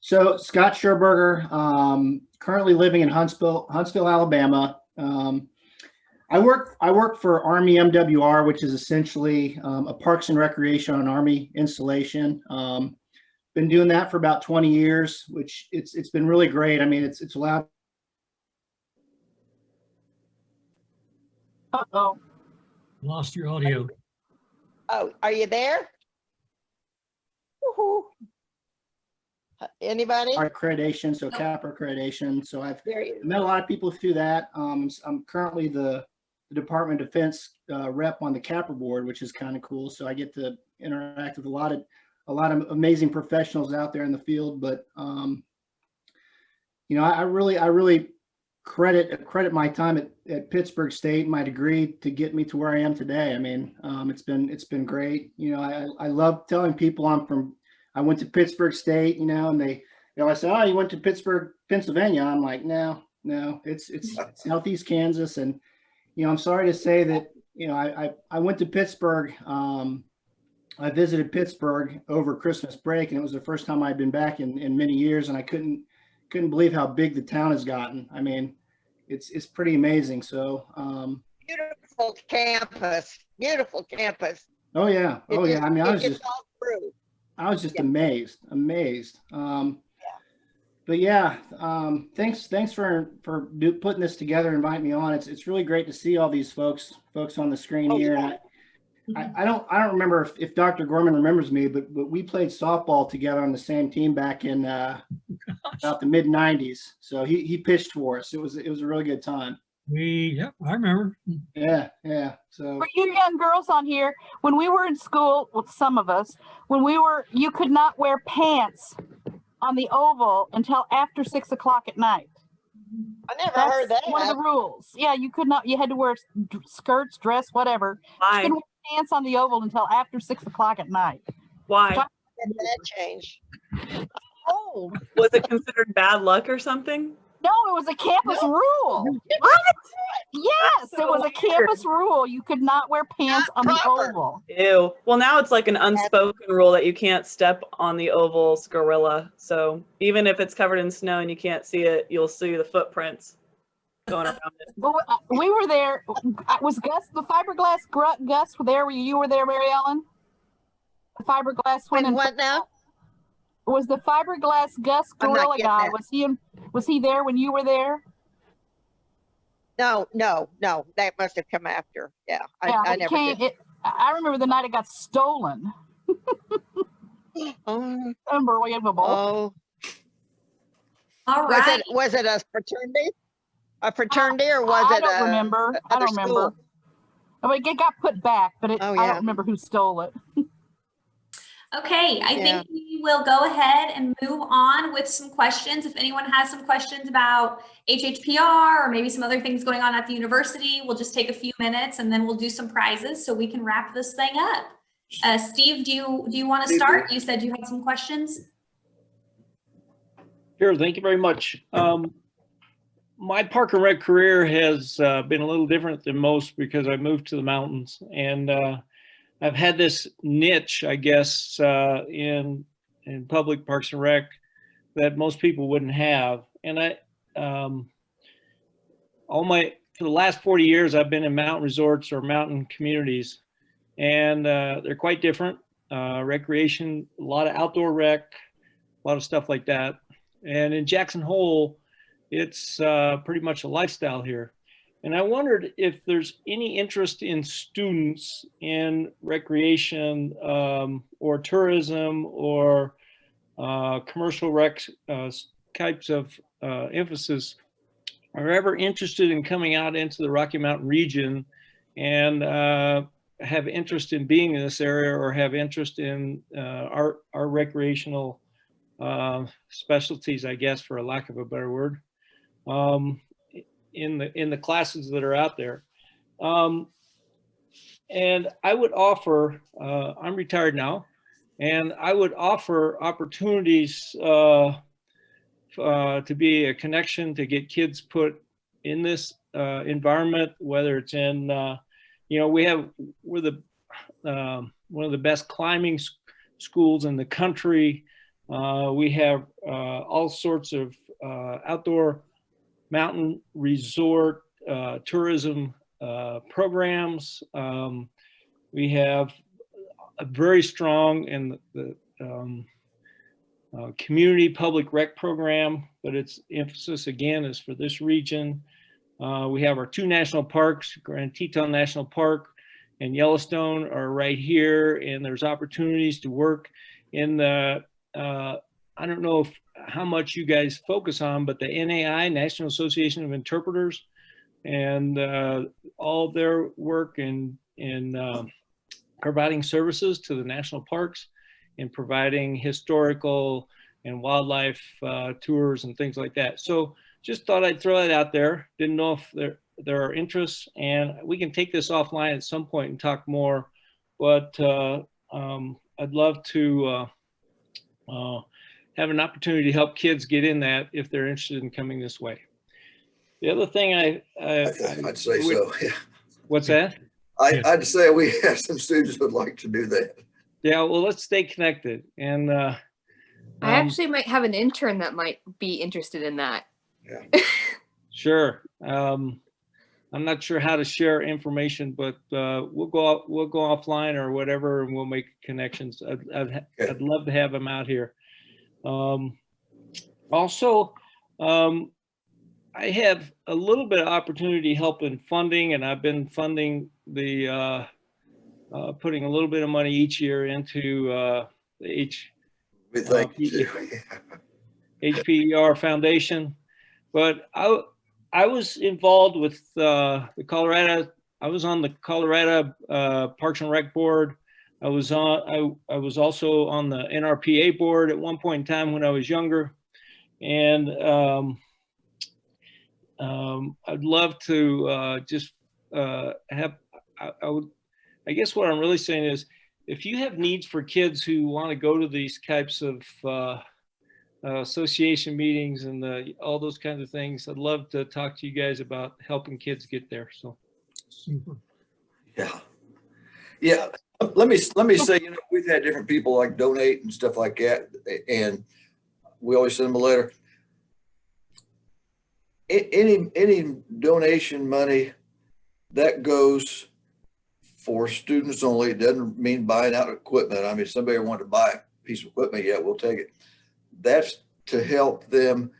Speaker 18: So Scott Sherberger, currently living in Huntsville, Alabama. I work for Army MWR, which is essentially a Parks and Recreation on Army installation. Been doing that for about 20 years, which it's been really great. I mean, it's allowed.
Speaker 4: Uh-oh.
Speaker 2: Lost your audio.
Speaker 6: Oh, are you there? Woohoo. Anybody?
Speaker 18: Accreditation, so CAPR accreditation. So I've met a lot of people through that. I'm currently the Department of Defense rep on the CAPR board, which is kind of cool. So I get to interact with a lot of amazing professionals out there in the field. But you know, I really credit my time at Pittsburgh State, my degree, to get me to where I am today. I mean, it's been great. You know, I love telling people I went to Pittsburgh State, you know, and they always say, oh, you went to Pittsburgh, Pennsylvania. I'm like, no, it's Southeast Kansas. And, you know, I'm sorry to say that, you know, I went to Pittsburgh. I visited Pittsburgh over Christmas break, and it was the first time I'd been back in many years. And I couldn't believe how big the town has gotten. I mean, it's pretty amazing. So
Speaker 6: beautiful campus.
Speaker 18: Oh yeah. I mean, I was just amazed. But yeah, thanks for putting this together and inviting me on. It's really great to see all these folks on the screen here. I don't remember if Dr. Gorman remembers me, but we played softball together on the same team back in about the mid '90s. So he pitched for us. It was a really good time.
Speaker 2: Yep, I remember.
Speaker 18: Yeah. So
Speaker 4: For you young girls on here, when we were in school, with some of us, you could not wear pants on the oval until after 6 o'clock at night.
Speaker 6: I never heard that.
Speaker 4: One of the rules. Yeah, you could not. You had to wear skirts, dress, whatever.
Speaker 16: Why?
Speaker 4: You couldn't wear pants on the oval until after 6 o'clock at night.
Speaker 16: Why?
Speaker 6: That changed.
Speaker 4: Oh,
Speaker 16: Was it considered bad luck or something?
Speaker 4: no, it was a campus rule.
Speaker 16: What?
Speaker 4: Yes, it was a campus rule. You could not wear pants on the oval.
Speaker 16: Ew. Well, now it's like an unspoken rule that you can't step on the oval's gorilla. So even if it's covered in snow and you can't see it, you'll see the footprints going around it.
Speaker 4: But we were there. Was Gus, the fiberglass Gus, there? You were there, Mary Ellen? The fiberglass one.
Speaker 6: When what now?
Speaker 4: Was the fiberglass Gus
Speaker 6: I'm not
Speaker 4: gorilla
Speaker 6: getting
Speaker 4: guy?
Speaker 6: that.
Speaker 4: Was he there when you were there?
Speaker 6: No. That must have come after. Yeah, I never did.
Speaker 4: I remember the night it got stolen. Unbelievable.
Speaker 6: Oh.
Speaker 1: All right.
Speaker 6: Was it a fraternity? A fraternity, or was
Speaker 4: I
Speaker 6: it?
Speaker 4: don't remember. I don't remember. I mean, it got put back, but I don't remember who stole it.
Speaker 1: Okay, I think we will go ahead and move on with some questions. If anyone has some questions about HHPR or maybe some other things going on at the university, we'll just take a few minutes and then we'll do some prizes so we can wrap this thing up. Steve, do you want to start? You said you had some questions.
Speaker 12: Sure, thank you very much. My park and rec career has been a little different than most because I moved to the mountains, and I've had this niche, I guess, in public parks and rec that most people wouldn't have. And for the last 40 years, I've been in mountain resorts or mountain communities, and they're quite different. Recreation, a lot of outdoor rec, a lot of stuff like that. And in Jackson Hole, it's pretty much a lifestyle here. And I wondered if there's any interest in students in recreation or tourism or commercial rec types of emphasis are ever interested in coming out into the Rocky Mountain region and have interest in being in this area or have interest in our recreational specialties, I guess, for a lack of a better word. In the classes that are out there. And I would offer, I'm retired now, and I would offer opportunities to be a connection to get kids put in this environment, whether it's in, we're one of the best climbing schools in the country. We have all sorts of outdoor mountain resort tourism programs. We have a very strong in the community public rec program, but its emphasis again is for this region. We have our two national parks, Grand Teton National Park and Yellowstone are right here, and there's opportunities to work in the I don't know how much you guys focus on, but the NAI, National Association of Interpreters, and all their work in providing services to the national parks and providing historical and wildlife tours and things like that. So just thought I'd throw that out there. Didn't know if there are interests, and we can take this offline at some point and talk more, but I'd love to have an opportunity to help kids get in that if they're interested in coming this way. The other thing
Speaker 3: I'd say so, yeah.
Speaker 12: What's that?
Speaker 3: I'd say we have some students who would like to do that.
Speaker 12: Yeah, well, let's stay connected. And
Speaker 11: I actually might have an intern that might be interested in that.
Speaker 3: Yeah.
Speaker 12: Sure. I'm not sure how to share information, but we'll go offline or whatever, and we'll make connections. I'd love to have them out here. Also, I have a little bit of opportunity help in funding, and I've been funding the putting a little bit of money each year into the HPR Foundation. But I was involved with the Colorado. I was on the Colorado Parks and Rec board. I was also on the NRPA board at one point in time when I was younger, and I'd love to just have. I guess what I'm really saying is, if you have needs for kids who want to go to these types of association meetings and all those kinds of things, I'd love to talk to you guys about helping kids get there. So,
Speaker 2: super.
Speaker 3: Yeah. Let me say, we've had different people like donate and stuff like that, and we always send them a letter. Any donation money that goes for students only, it doesn't mean buying out equipment. I mean, somebody wanted to buy a piece of equipment, yeah, we'll take it. That's to help them,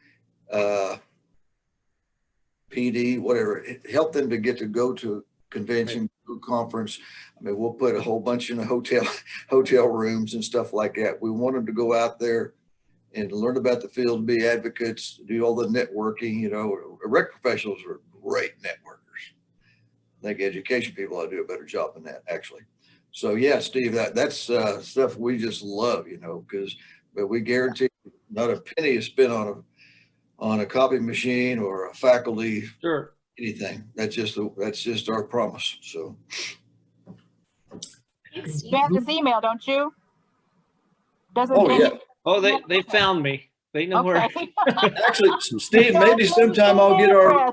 Speaker 3: PD, whatever, help them to get to go to convention, conference. I mean, we'll put a whole bunch in the hotel rooms and stuff like that. We want them to go out there and learn about the field, be advocates, do all the networking. Rec professionals are great networkers. I think education people ought to do a better job than that, actually. So yeah, Steve, that's stuff we just love, but we guarantee not a penny is spent on a copy machine or a faculty.
Speaker 12: Sure.
Speaker 3: Anything. That's just our promise. So.
Speaker 4: You have this email, don't you?
Speaker 12: Oh, they found me. They know where.
Speaker 3: Actually, Steve, maybe sometime I'll get our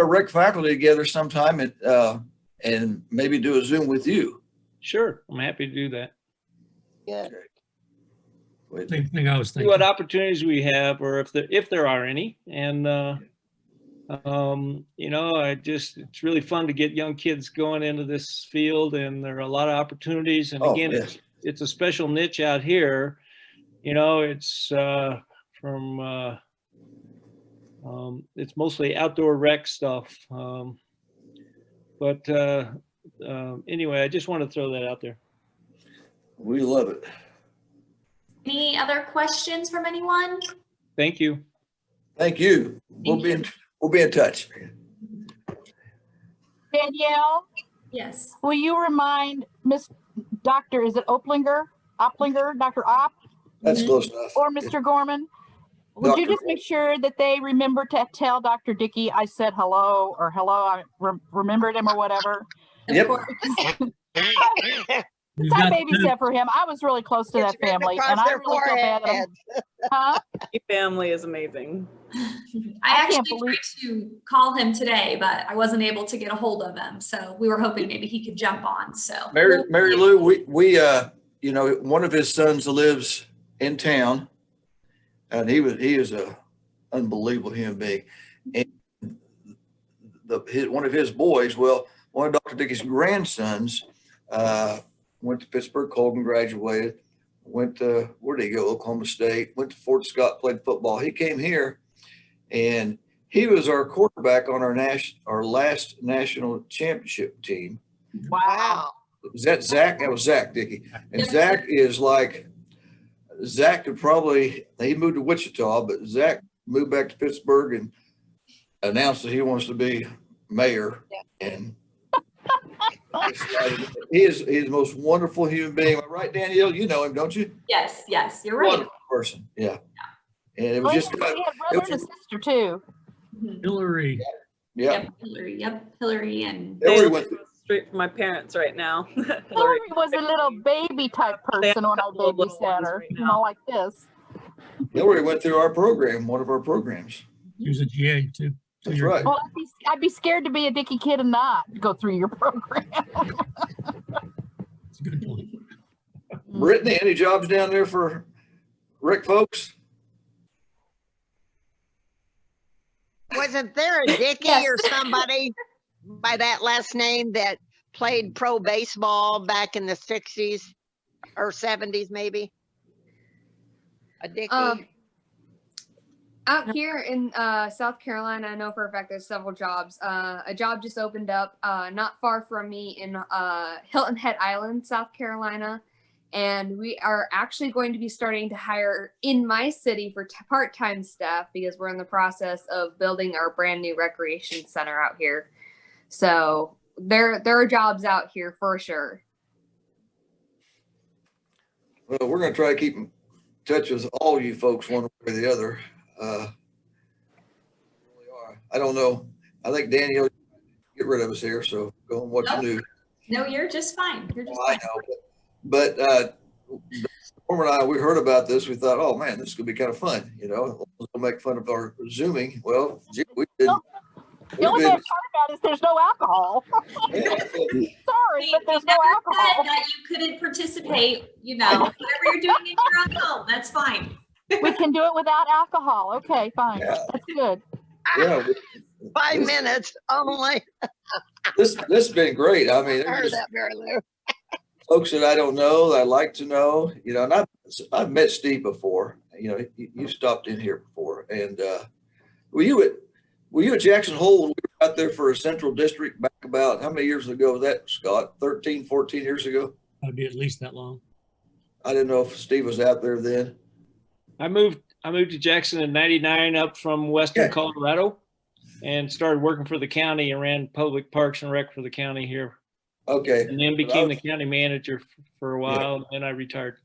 Speaker 3: rec faculty together sometime and maybe do a Zoom with you.
Speaker 12: Sure, I'm happy to do that.
Speaker 6: Yeah.
Speaker 2: Same thing I was thinking.
Speaker 12: See what opportunities we have, or if there are any, and it's really fun to get young kids going into this field, and there are a lot of opportunities. And again, it's a special niche out here. It's it's mostly outdoor rec stuff. But anyway, I just want to throw that out there.
Speaker 3: We love it.
Speaker 1: Any other questions from anyone?
Speaker 12: Thank you.
Speaker 3: Thank you. We'll be in touch.
Speaker 4: Danielle?
Speaker 1: Yes.
Speaker 4: Will you remind Miss Dr. Is it Oppliger, Dr. Opp?
Speaker 3: That's close enough.
Speaker 4: Or Mr. Gorman? Would you just make sure that they remember to tell Dr. Dickey I said hello, or hello, I remembered him, or whatever?
Speaker 3: Yep.
Speaker 4: I babysat for him. I was really close to that family, and I really feel bad. Huh?
Speaker 16: Your family is amazing.
Speaker 1: I actually tried to call him today, but I wasn't able to get a hold of him. So we were hoping maybe he could jump on. So
Speaker 3: Mary Lou, we one of his sons lives in town, and he is a unbelievable human being. And one of his boys, one of Dr. Dickey's grandsons, went to Pittsburgh, Colgan graduated, went to, where did he go? Oklahoma State, went to Fort Scott, played football. He came here, and he was our quarterback on our last national championship team.
Speaker 4: Wow.
Speaker 3: Was that Zach? That was Zach Dickey. And Zach could probably, he moved to Wichita, but Zach moved back to Pittsburgh and announced that he wants to be mayor. And he is the most wonderful human being. Right, Danielle? You know him, don't you?
Speaker 1: Yes, you're right.
Speaker 3: Wonderful person. Yeah. And it was just.
Speaker 4: He had a brother and a sister too.
Speaker 2: Hillary.
Speaker 3: Yeah.
Speaker 1: Hillary and.
Speaker 3: Hillary went
Speaker 16: straight from my parents right now.
Speaker 4: Hillary was a little baby type person when I babysat her, like this.
Speaker 3: Hillary went through our program, one of our programs.
Speaker 2: She was a GA too.
Speaker 3: That's right.
Speaker 4: Well, I'd be scared to be a Dickey kid and not go through your program.
Speaker 2: That's a good point.
Speaker 3: Brittany, any jobs down there for rec folks?
Speaker 6: Wasn't there a Dickey or somebody by that last name that played pro baseball back in the 60s or 70s, maybe? A Dickey?
Speaker 11: Out here in South Carolina, I know for a fact there's several jobs. A job just opened up not far from me in Hilton Head Island, South Carolina. And we are actually going to be starting to hire in my city for part-time staff because we're in the process of building our brand new recreation center out here. So there are jobs out here for sure.
Speaker 3: Well, we're going to try to keep in touch with all you folks one way or the other. I don't know. I think Danielle get rid of us here, so go on what's new.
Speaker 1: No, you're just fine. You're just
Speaker 3: I
Speaker 1: fine.
Speaker 3: know, but Gorman and I, we heard about this. We thought, oh man, this could be kind of fun. You know, we'll make fun of our Zooming. Well, gee, we did.
Speaker 4: The only bad part about it is there's no alcohol. Sorry, but there's no alcohol.
Speaker 1: That you couldn't participate, you know, whatever you're doing in your own home, that's fine.
Speaker 4: We can do it without alcohol. Okay, fine.
Speaker 3: Yeah.
Speaker 4: That's good.
Speaker 3: Yeah.
Speaker 6: 5 minutes only.
Speaker 3: This has been great. I mean,
Speaker 6: I heard that, Mary Lou.
Speaker 3: folks that I don't know, that I like to know, you know, and I've met Steve before. You know, you stopped in here before, and were you at Jackson Hole when we were out there for a central district back about how many years ago was that, Scott? 13, 14 years ago?
Speaker 2: That'd be at least that long.
Speaker 3: I didn't know if Steve was out there then.
Speaker 12: I moved to Jackson in '99 up from Western Colorado and started working for the county and ran public parks and rec for the county here.
Speaker 3: Okay.
Speaker 12: And then became the county manager for a while, and then I retired.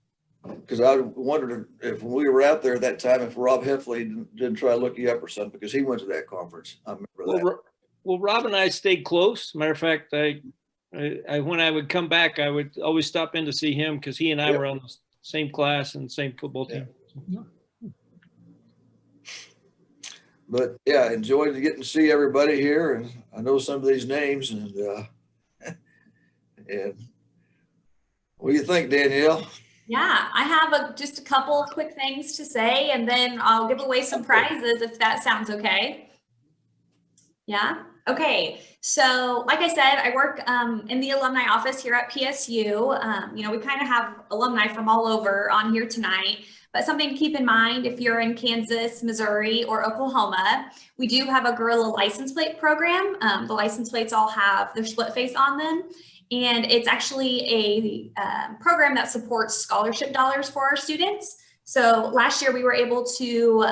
Speaker 3: Because I wondered if when we were out there at that time, if Rob Heffley didn't try to look you up or something, because he went to that conference. I remember that.
Speaker 12: Well, Rob and I stayed close. Matter of fact, I when I would come back, I would always stop in to see him because he and I were on the same class and same football team.
Speaker 3: But yeah, enjoyed getting to see everybody here, and I know some of these names, and what do you think, Danielle?
Speaker 1: Yeah, I have just a couple of quick things to say, and then I'll give away some prizes if that sounds okay. Yeah. Okay. So like I said, I work in the alumni office here at PSU. You know, we kind of have alumni from all over on here tonight, but something to keep in mind if you're in Kansas, Missouri, or Oklahoma, we do have a Gorilla license plate program. The license plates all have their split face on them. And it's actually a program that supports scholarship dollars for our students. So last year we were able to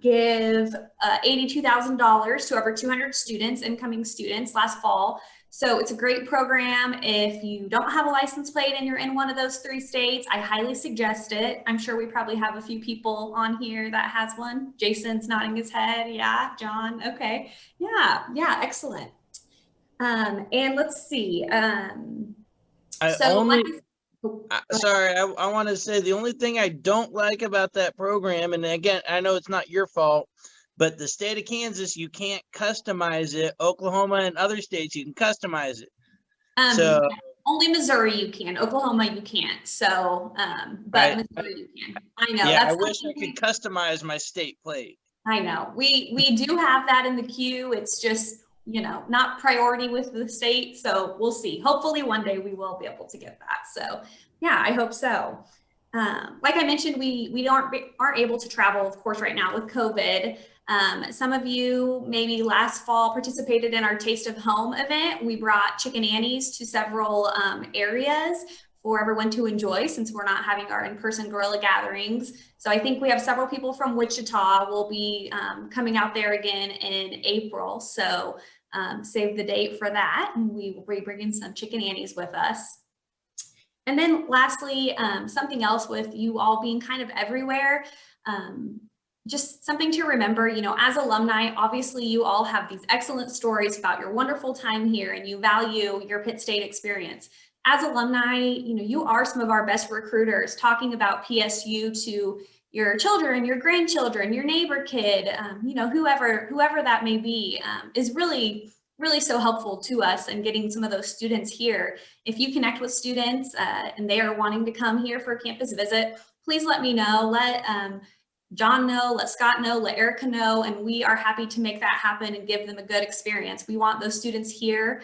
Speaker 1: give $82,000 to over 200 students, incoming students last fall. So it's a great program. If you don't have a license plate and you're in one of those 3 states, I highly suggest it. I'm sure we probably have a few people on here that has one. Jason's nodding his head. Yeah, John. Okay. Yeah, excellent. And let's see.
Speaker 5: Sorry, I want to say the only thing I don't like about that program, and again, I know it's not your fault, but the state of Kansas, you can't customize it. Oklahoma and other states, you can customize it. So
Speaker 1: only Missouri you can. Oklahoma you can't. So, but Missouri you can. I know.
Speaker 5: Yeah,
Speaker 1: that's
Speaker 5: I wish I could customize my state plate.
Speaker 1: I know. We do have that in the queue. It's just, you know, not priority with the state. So we'll see. Hopefully one day we will be able to get that. So yeah, I hope so. Like I mentioned, we aren't able to travel, of course, right now with COVID. Some of you maybe last fall participated in our Taste of Home event. We brought chicken annies to several areas for everyone to enjoy since we're not having our in-person gorilla gatherings. So I think we have several people from Wichita will be coming out there again in April. So save the date for that. And we will be bringing some chicken annies with us. And then lastly, something else with you all being kind of everywhere, just something to remember, you know, as alumni, obviously you all have these excellent stories about your wonderful time here and you value your Pitt State experience. As alumni, you know, you are some of our best recruiters, talking about PSU to your children, your grandchildren, your neighbor kid, you know, whoever that may be, is really so helpful to us in getting some of those students here. If you connect with students and they are wanting to come here for a campus visit, please let me know. Let John know, let Scott know, let Erica know, and we are happy to make that happen and give them a good experience. We want those students here.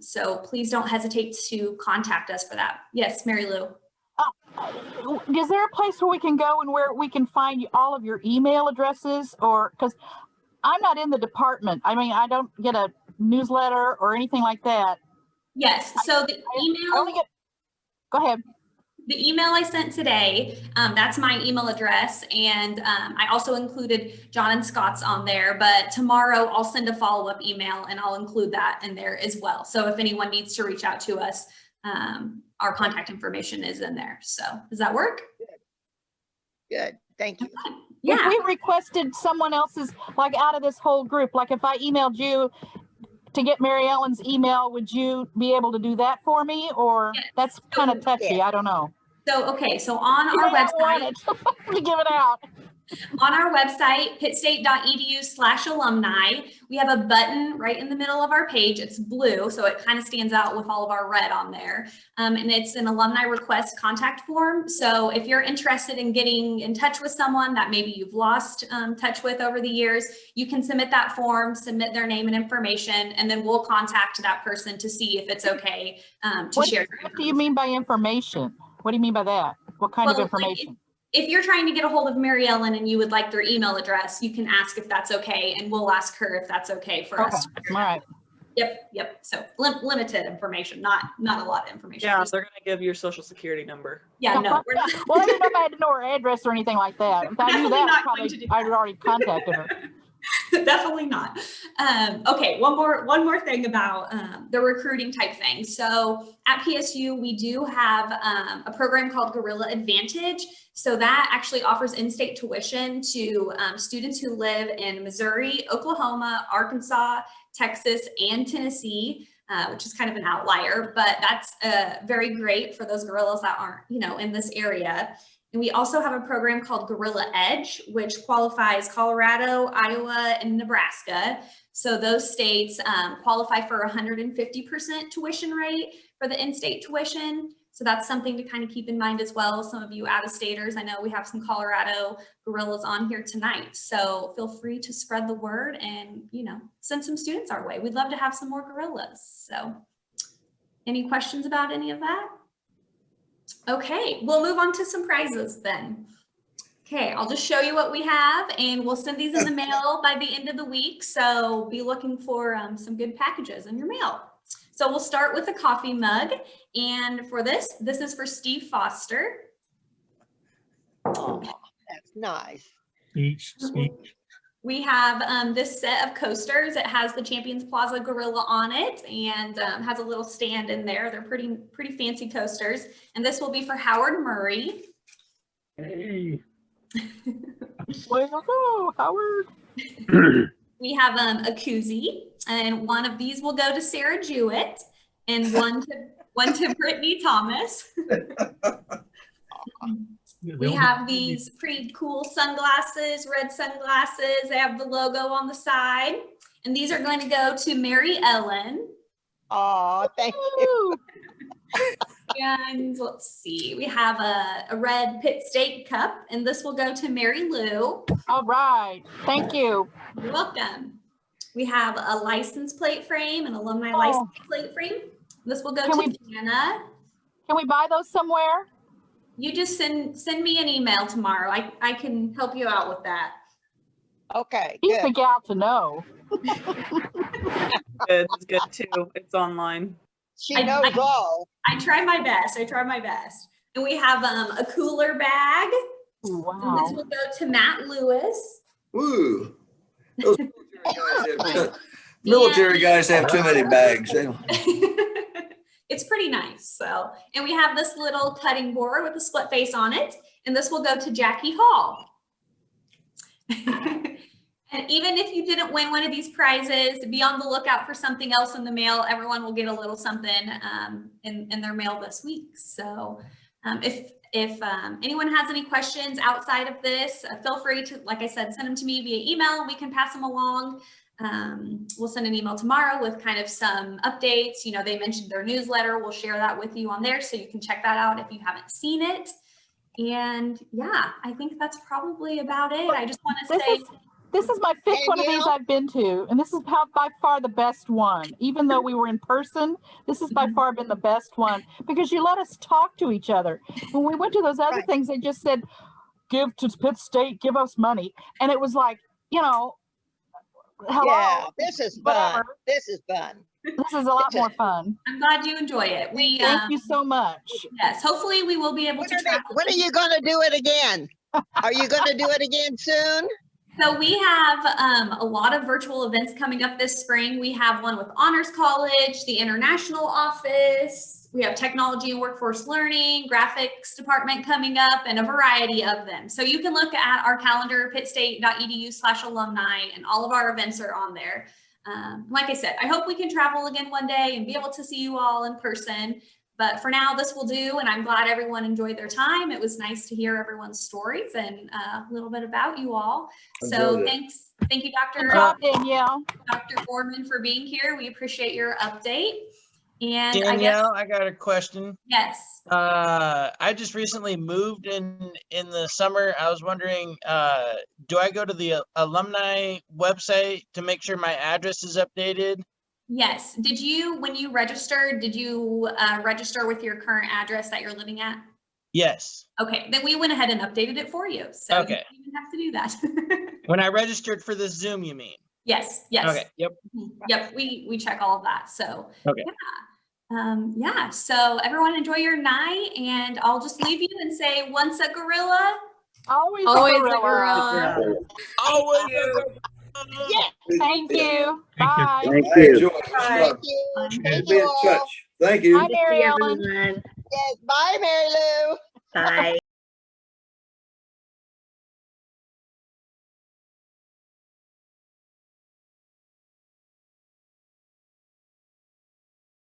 Speaker 1: So please don't hesitate to contact us for that. Yes, Mary Lou.
Speaker 4: is there a place where we can go and where we can find all of your email addresses? Or because I'm not in the department. I mean, I don't get a newsletter or anything like that.
Speaker 1: Yes. So the email.
Speaker 4: Go ahead.
Speaker 1: The email I sent today, that's my email address. And I also included John and Scott's on there, but tomorrow I'll send a follow-up email and I'll include that in there as well. So if anyone needs to reach out to us, our contact information is in there. So does that work?
Speaker 6: Good. Thank you.
Speaker 4: Yeah. If we requested someone else's, like out of this whole group, like if I emailed you to get Mary Ellen's email, would you be able to do that for me? Or that's kind of touchy, I don't know.
Speaker 1: So, okay, so on our website,
Speaker 4: we give it out.
Speaker 1: On our website, pittstate.edu/alumni, we have a button right in the middle of our page. It's blue, so it kind of stands out with all of our red on there. And it's an alumni request contact form. So if you're interested in getting in touch with someone that maybe you've lost touch with over the years, you can submit that form, submit their name and information, and then we'll contact that person to see if it's okay to share.
Speaker 4: What do you mean by information? What do you mean by that? What kind of information?
Speaker 1: If you're trying to get a hold of Mary Ellen and you would like their email address, you can ask if that's okay, and we'll ask her if that's okay for us.
Speaker 4: All right.
Speaker 1: Yep. So limited information, not a lot of information.
Speaker 16: Yeah, they're going to give your social security number.
Speaker 1: Yeah, no. We're not.
Speaker 4: Well, I didn't know if I had to know her address or anything like that. If I knew that, probably I'd already contacted her.
Speaker 1: Definitely not. Okay, one more thing about the recruiting type thing. So at PSU, we do have a program called Gorilla Advantage. So that actually offers in-state tuition to students who live in Missouri, Oklahoma, Arkansas, Texas, and Tennessee, which is kind of an outlier, but that's very great for those gorillas that aren't, in this area. And we also have a program called Gorilla Edge, which qualifies Colorado, Iowa, and Nebraska. So those states qualify for 150% tuition rate for the in-state tuition. So that's something to kind of keep in mind as well. Some of you out-of-staters, I know we have some Colorado gorillas on here tonight. So feel free to spread the word and, send some students our way. We'd love to have some more gorillas. So any questions about any of that? Okay, we'll move on to some prizes then. Okay, I'll just show you what we have, and we'll send these in the mail by the end of the week. So be looking for some good packages in your mail. So we'll start with a coffee mug. And for this is for Steve Foster.
Speaker 6: Oh, that's nice.
Speaker 2: Speech.
Speaker 1: We have this set of coasters. It has the Champions Plaza gorilla on it and has a little stand in there. They're pretty fancy coasters. And this will be for Howard Murray.
Speaker 2: Hey.
Speaker 4: Way to go, Howard.
Speaker 1: We have a koozie, and one of these will go to Sarah Jewett, and one to Brittany Thomas. We have these pretty cool sunglasses, red sunglasses. They have the logo on the side, and these are going to go to Mary Ellen.
Speaker 6: Oh, thank you.
Speaker 1: And let's see, we have a red Pitt State cup, and this will go to Mary Lou.
Speaker 4: All right, thank you.
Speaker 1: You're welcome. We have a license plate frame, an alumni license plate frame. This will go to Jana.
Speaker 4: Can we buy those somewhere?
Speaker 1: You just send me an email tomorrow. I can help you out with that.
Speaker 6: Okay.
Speaker 4: He's the gal to know.
Speaker 16: It's good too. It's online.
Speaker 6: She knows all.
Speaker 1: I try my best. And we have a cooler bag.
Speaker 4: Wow.
Speaker 1: And this will go to Matt Lewis.
Speaker 3: Ooh. Those military guys have too many bags.
Speaker 1: It's pretty nice. So, and we have this little cutting board with a split face on it, and this will go to Jackie Hall. And even if you didn't win one of these prizes, be on the lookout for something else in the mail. Everyone will get a little something in their mail this week. So if anyone has any questions outside of this, feel free to, like I said, send them to me via email. We can pass them along. We'll send an email tomorrow with kind of some updates. They mentioned their newsletter. We'll share that with you on there so you can check that out if you haven't seen it. And yeah, I think that's probably about it. I just want to say
Speaker 4: This is my fifth one of these I've been to, and this is by far the best one. Even though we were in person, this has by far been the best one because you let us talk to each other. When we went to those other things, they just said, give to Pitt State, give us money. And it was like, you know, hello.
Speaker 6: Yeah, this is
Speaker 4: whatever.
Speaker 6: fun. This is fun.
Speaker 4: This is a lot more fun.
Speaker 1: I'm glad you enjoy it.
Speaker 4: Thank you so much.
Speaker 1: Yes, hopefully we will be able to travel.
Speaker 6: When are you going to do it again? Are you going to do it again soon?
Speaker 1: So we have a lot of virtual events coming up this spring. We have one with Honors College, the International Office. We have Technology and Workforce Learning, Graphics Department coming up, and a variety of them. So you can look at our calendar, pittstate.edu/alumni, and all of our events are on there. Like I said, I hope we can travel again one day and be able to see you all in person. But for now, this will do, and I'm glad everyone enjoyed their time. It was nice to hear everyone's stories and a little bit about you all. So thanks. Thank you,
Speaker 4: Danielle.
Speaker 1: Dr. Gorman, for being here. We appreciate your update. And
Speaker 5: Danielle, I got a question.
Speaker 1: Yes.
Speaker 5: I just recently moved in the summer. I was wondering, do I go to the alumni website to make sure my address is updated?
Speaker 1: Yes. Did you, when you registered, did you register with your current address that you're living at?
Speaker 5: Yes.
Speaker 1: Okay, then we went ahead and updated it for you. So
Speaker 5: okay.
Speaker 1: You didn't have to do that.
Speaker 5: When I registered for the Zoom, you mean?
Speaker 1: Yes. Yes.
Speaker 5: Okay. Yep.
Speaker 1: Yep. We check all of that. So
Speaker 5: okay.
Speaker 1: Yeah. Yeah. So everyone enjoy your night, and I'll just leave you and say, once a gorilla,
Speaker 4: always
Speaker 1: a
Speaker 4: gorilla.
Speaker 5: Always a gorilla.
Speaker 6: Yeah.
Speaker 4: Thank you. Bye.
Speaker 3: Thank you. Thank you.
Speaker 6: Thank you.
Speaker 3: Thank you.
Speaker 4: Bye, Mary Ellen.
Speaker 6: Yes. Bye, Mary Lou.
Speaker 13: Bye.